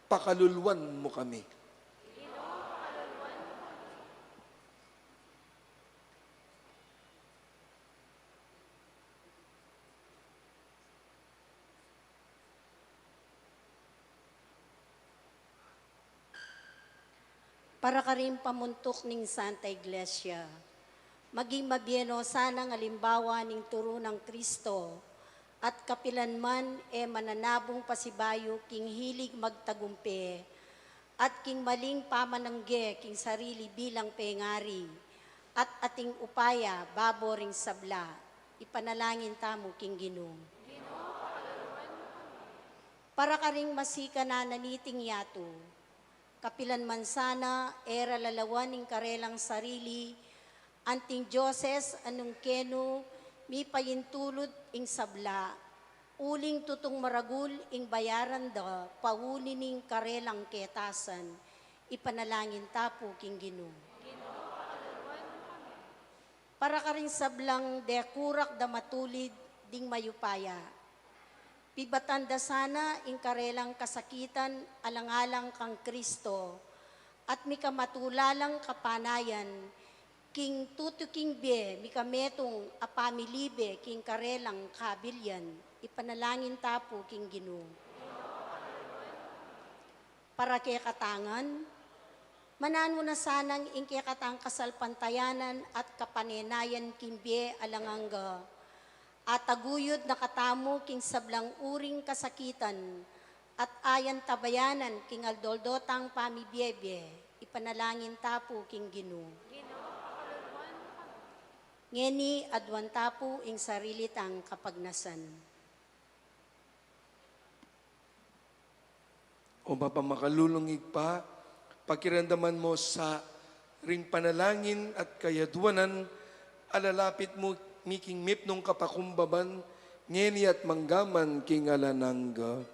pakalulwan mo kami. Para ka rin pamuntok ning Santa Iglesia, maging mabyeno sana ng alimbawa ning turo ng Kristo, at kapilanman mananabong pasibayo king hilig magtagumpe, at king maling pamanangge king sarili bilang pengari, at ating upaya baboring sabla, ipanalangin tamo king Ginoo. Para ka ring masika na naniting yato, kapilanman sana era lalawan ning karelang sarili, anting Diyoses anong keno, mi payintulod ing sabla, uling tutong maragul ing bayaran da, pauli ning karelang ketasan, ipanalangin tapo king Ginoo. para ka rin sablang dekurak da matulid ding mayupaya. Pibatanda sana ingkarelang kasakitan alang-alang kang Kristo at mikamatulalang kapanayan king tutuking be mikametong apamilibe king karelang kabilyan ipanalangin tapo king Ginoo. Para kay katangan, manan mo na sanang ingkay katang kasalpantayanan at kapanenayan kimbe alangangga at taguyod na katamo king sablang uring kasakitan at ayan tabayanan king aldoldotang pamibiyebe ipanalangin tapo king Ginoo. Ngeni adwan tapo ing sarili tang kapagnasan. O mapamakalulungig pa, pakiramdaman mo sa ring panalangin at kayadwanan, alalapit mo miking mipnong kapakumbaban, ngeni at manggaman king alanangga.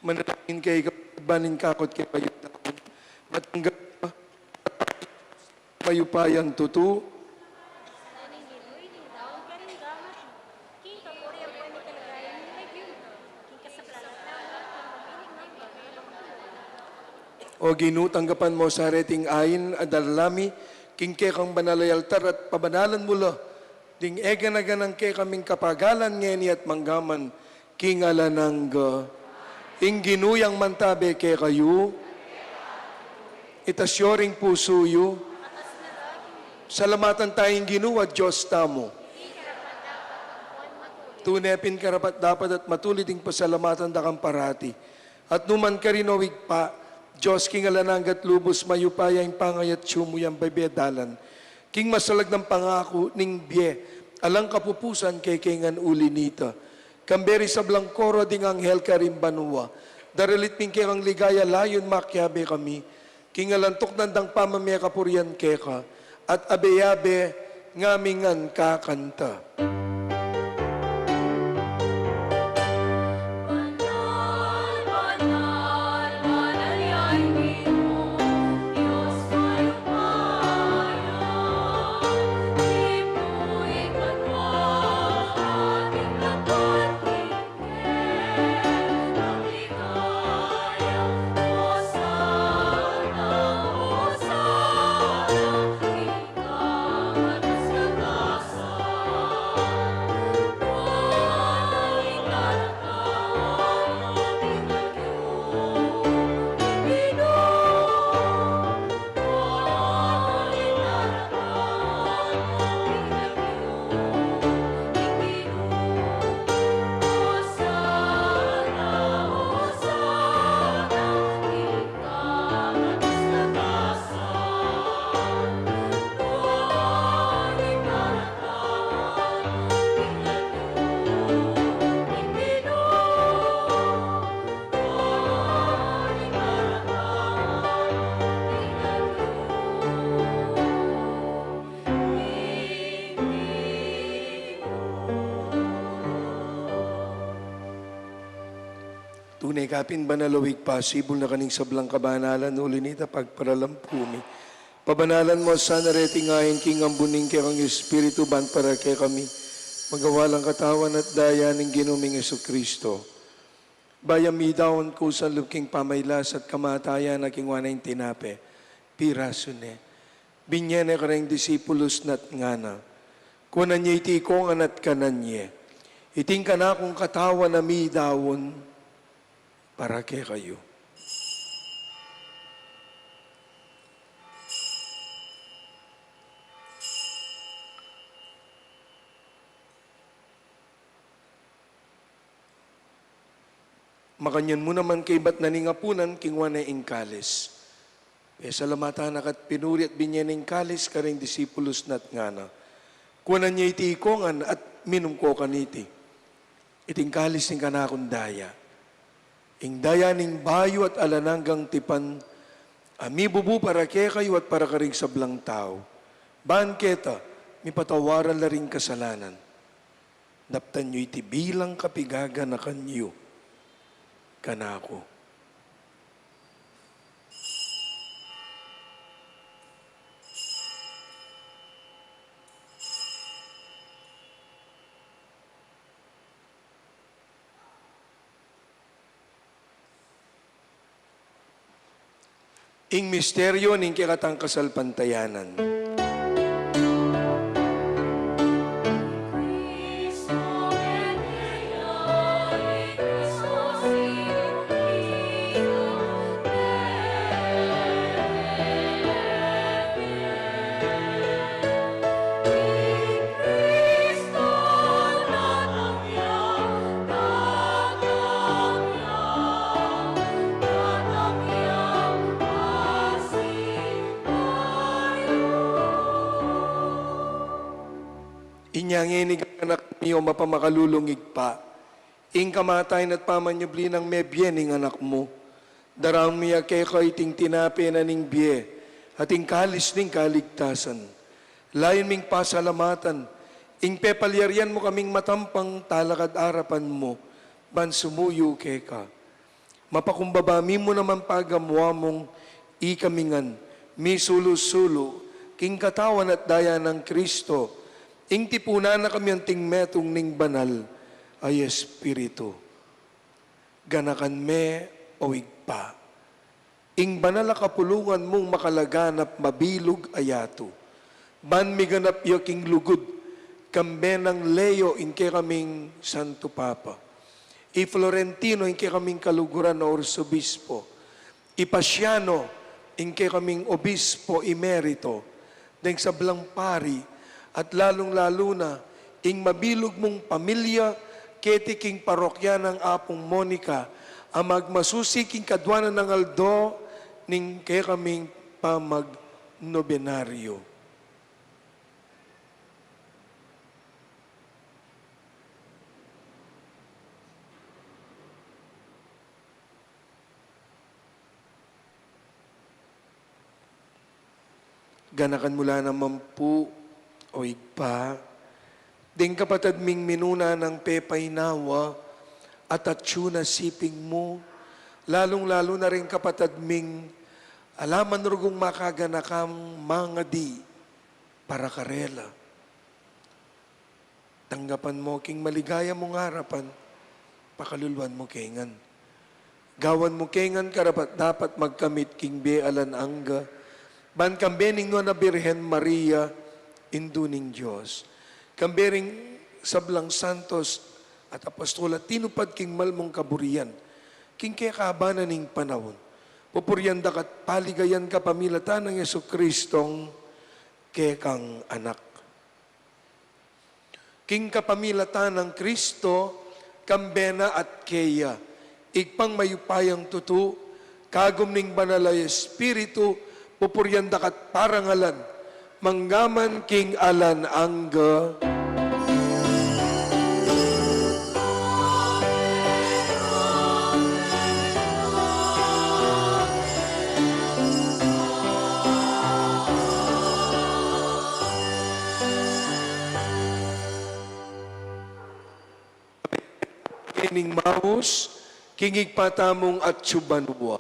manalangin kay banin kakot kay kayo taon. Matanggap mayupayang tutu, o ginutanggapan mo sa reting ayin adalami, king ke kang banalay altar at pabanalan mo lo, ding ega na ganang ke kaming kapagalan ngeni at manggaman, king alanangga, ing ginuyang mantabe ke kayo, itasyoring puso yu, salamatan tayong ginuwa, Diyos tamo. Tunepin karapat dapat at matuliting pasalamatan da kang parati. At numan ka rin awig pa, Diyos king alananggat lubos mayupaya yung pangayat sumuyang bebedalan. King masalag ng pangako ning biye, alang kapupusan kay kingan uli nita. Kamberi sa blangkoro ding anghel ka rin banua. Daralit ping kang ligaya layon makyabe kami. King alantok nandang pamamaya kapurian keka. At abeyabe ngamingan kakanta. Tunay kapin banalawig pasibol na kaning sablang kabanalan ulinita pagparalampumi. Pabanalan mo sa nareti ngayon king ambuning kay kang Espiritu ban para kay kami. Magawalang katawan at daya ng ginuming Kristo. Bayami daon ko sa luking pamaylas at kamatayan na kingwana yung tinape. Piraso ne. Binyene ka rin disipulos nat ngana. Kunan niya iti kong anat kanan niya. Iting ka na kong katawan na mi dawon para kay kayo. Makanyan mo naman kay ba't naningapunan kingwa na ingkalis. E salamatan at pinuri at binyan ingkalis ka rin disipulos nat ngana. Kunan niya iti ikongan at minum ko kaniti. Itingkalis ng kanakong daya. Ing daya ning bayo at alananggang tipan, ami bubu para kay kayo at para karing sablang tao. Baan keta, mi patawaran la ring kasalanan. Naptan nyo iti bilang kapigaga na kanyo, kanako. Ing misteryo ning kikatang kasalpantayanan. Inyanginig ang anak niyo mapamakalulungig pa. Ing kamatayin at pamanyubli ng may biyen ng anak mo. Darang miya kay kaiting tinapi na ning biye at ing kalis ning kaligtasan. Layon ming pasalamatan, ing pepalyarian mo kaming matampang talakad arapan mo, ban sumuyo kay ka. Mapakumbaba mo naman pagamwa mong ikamingan, mi sulo-sulo, king katawan at daya ng Kristo, ing tipuna na kami ang tingmetong ning banal, ay Espiritu. Ganakan me o igpa. Ing banal a kapulungan mong makalaganap mabilog ayato. Ban mi ganap yaking lugod, kambe ng Leo inke kaming Santo Papa. I Florentino inke kaming kaluguran na Orsobispo. I Pasiano inke kaming Obispo Emerito. Deng sablang pari at lalong-lalo na ing mabilog mong pamilya ketiking parokya ng Apong Monica ang magmasusiking kadwanan ng aldo ning kay kaming pamagnobenaryo. Ganakan mula naman po o igpa, ding kapatid ming minuna ng pepay nawa at atsuna siping mo, lalong-lalo na rin kapatid ming alaman rugong makaganakam mga di para karela. Tanggapan mo king maligaya mong harapan, pakaluluan mo kengan. Gawan mo kengan karapat dapat magkamit king bealan angga, ban kambening no na Birhen Maria, induning Diyos. Kambering sablang santos at apostola, tinupad king malmong kaburian, king kaya kaabanan ning panahon. Pupuryan dakat paligayan ka pamilatan ng Yesu Kristong kekang anak. King kapamilatan ng Kristo, kambena at keya, igpang mayupayang tutu, kagom ning banalay Espiritu, pupuryan dakat parangalan, manggaman king alan angga. Kining maus, kingig patamong at subanwa.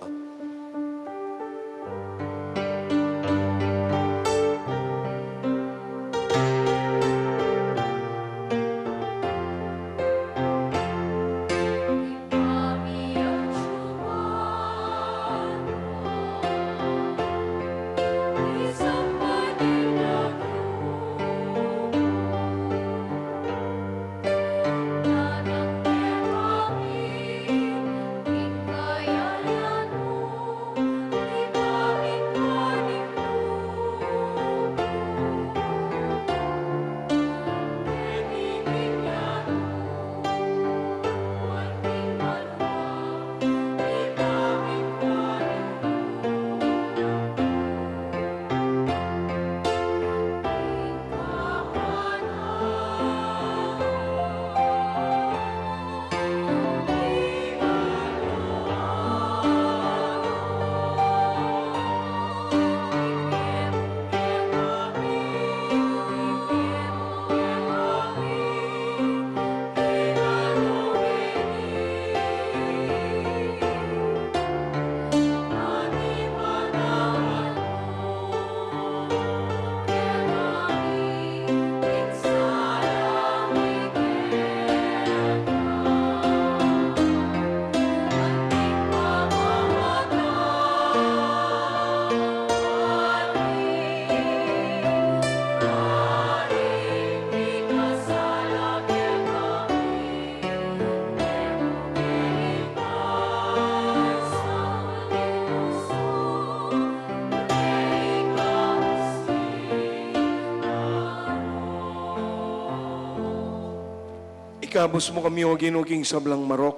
Ikabos mo kami o ginuking sablang marok.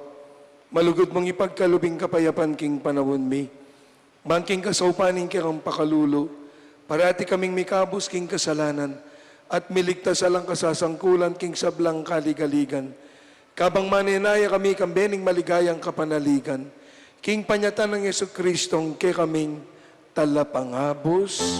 Malugod mong ipagkalubing kapayapan king panahon mi. Bangking kasaupaning kang pakalulo. Parati kaming mikabos king kasalanan. At miligtas alang kasasangkulan king sablang kaligaligan. Kabang maninaya kami kambening maligayang kapanaligan. King panyatan ng Yesu Kristong ke kaming talapangabos.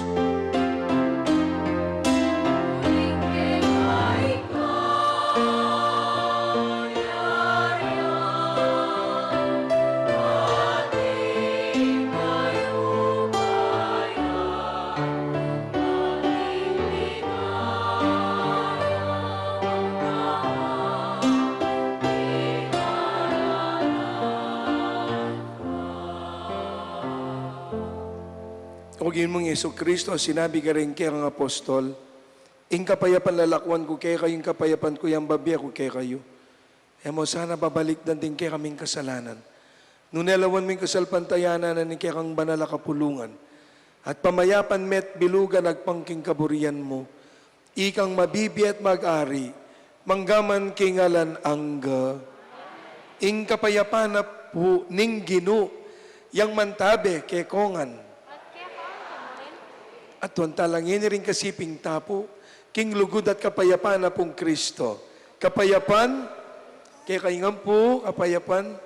Panginoon mong Yeso Kristo, sinabi ka rin kay ang apostol, ing kapayapan lalakwan ko kay kayo, ing kapayapan ko yung babiya ko kay kayo. E mo sana babalik na din kay kaming kasalanan. Nunelawan mo yung kasalpantayanan na ni kay kang banala kapulungan. At pamayapan met bilugan agpangking kaburian mo. Ikang mabibi at mag-ari, manggaman kingalan angga. Ing kapayapan na po ning ginu, yang mantabe kay kongan. At tuwan talangin rin kasiping tapo, king lugod at kapayapan na pong Kristo. Kapayapan, kay kaingan po, kapayapan.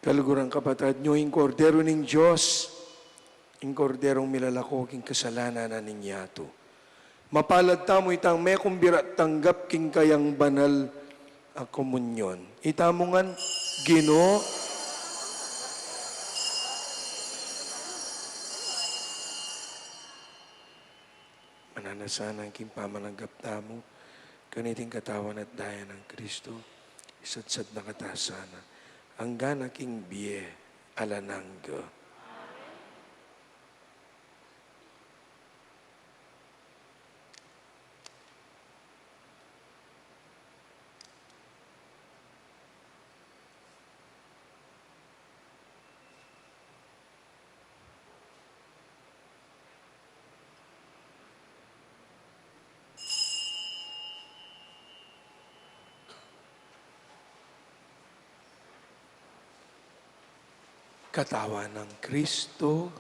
Kalugurang kapatid nyo, ing kordero ning Diyos, ing korderong milalako, king kasalanan na ninyato. Mapalad tamo itang may kumbira tanggap king kayang banal a komunyon. Itamongan, Ginoo, mananasana ang king pamananggap tamo, kaniting katawan at daya ng Kristo, isadsad na katasana. Ang ganaking biye alanangga. Katawan ng Kristo,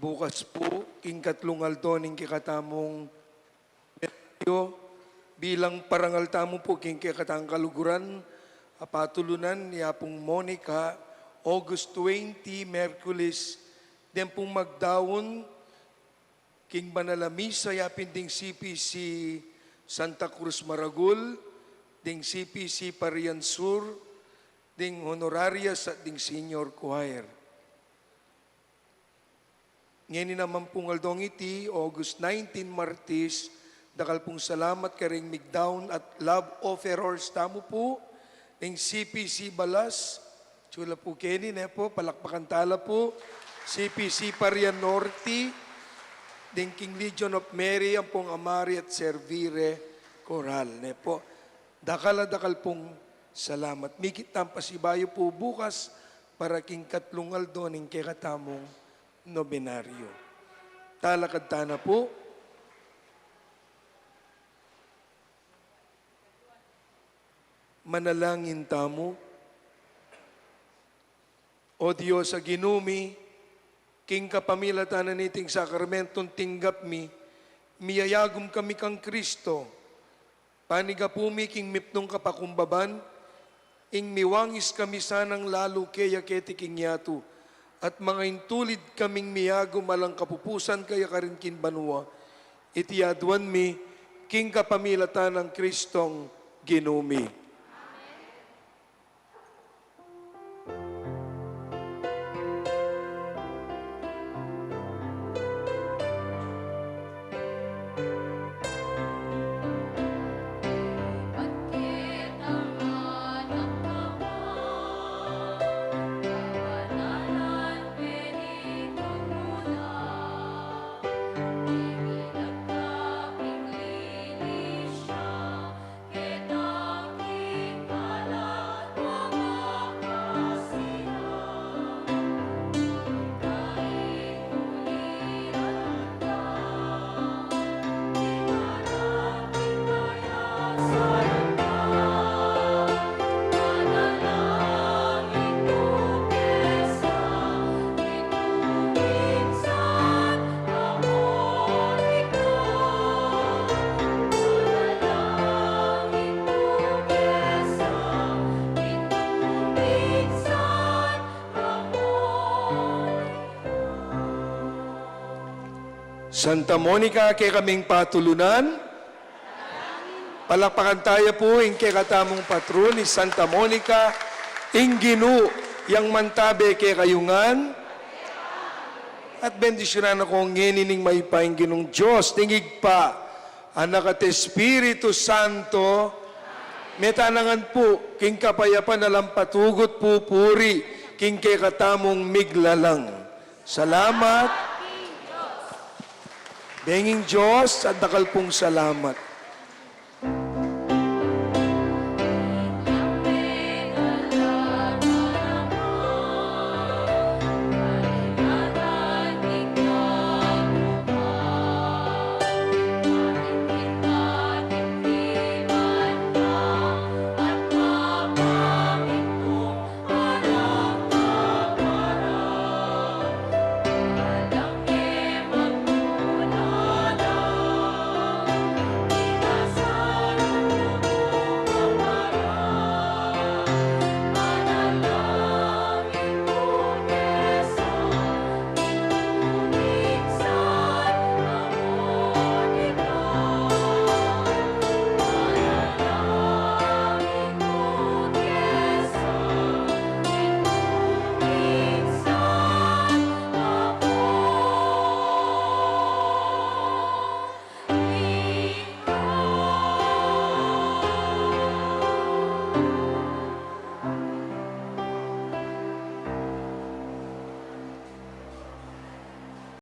Bukas po, king katlong aldo ning kikatamong Meryo, bilang parangal tamo po king kikatang kaluguran, apatulunan niya pong Monica, August 20, Merkulis, den pong magdawon, king Banalamisa, yapin ding CPC Santa Cruz Maragul, ding CPC Parian Sur, ding honorarias at ding senior choir. Ngayon naman pong aldong iti, August 19, Martis, dakal pong salamat karing migdown at love offerers tamo po, ng CPC Balas, chula po Kenny, po, palakpakan tala po, CPC Parian Norte, ding King Legion of Mary, ang pong Amari at Servire Coral, po. Dakal pong salamat. Mikit ang pasibayo po bukas para king katlong aldo ng kekatamong nobenaryo. Talakad tana po. Manalangin tamo. O Diyos sa ginumi, king kapamilatan na niting sakramentong tinggap mi, miyayagom kami kang Kristo, panigapumi king mipnong kapakumbaban, ing miwangis kami sanang lalo kaya keti king yatu, at mga intulid kaming miyago malang kapupusan kaya karinkin banwa, itiyaduan mi, king kapamilatan ng Kristong ginumi. Santa Monica, kay kaming patulunan. Palakpakan tayo po, ing kay katamong patron ni Santa Monica, ing ginu, yang mantabe kay kayungan. At bendisyonan ako ngenining may paingginong Diyos, tingig pa, anak at Espiritu Santo, metanangan po, king kapayapan nalang patugot po puri, king kay katamong miglalang. Salamat. Benging Diyos at dakal pong salamat.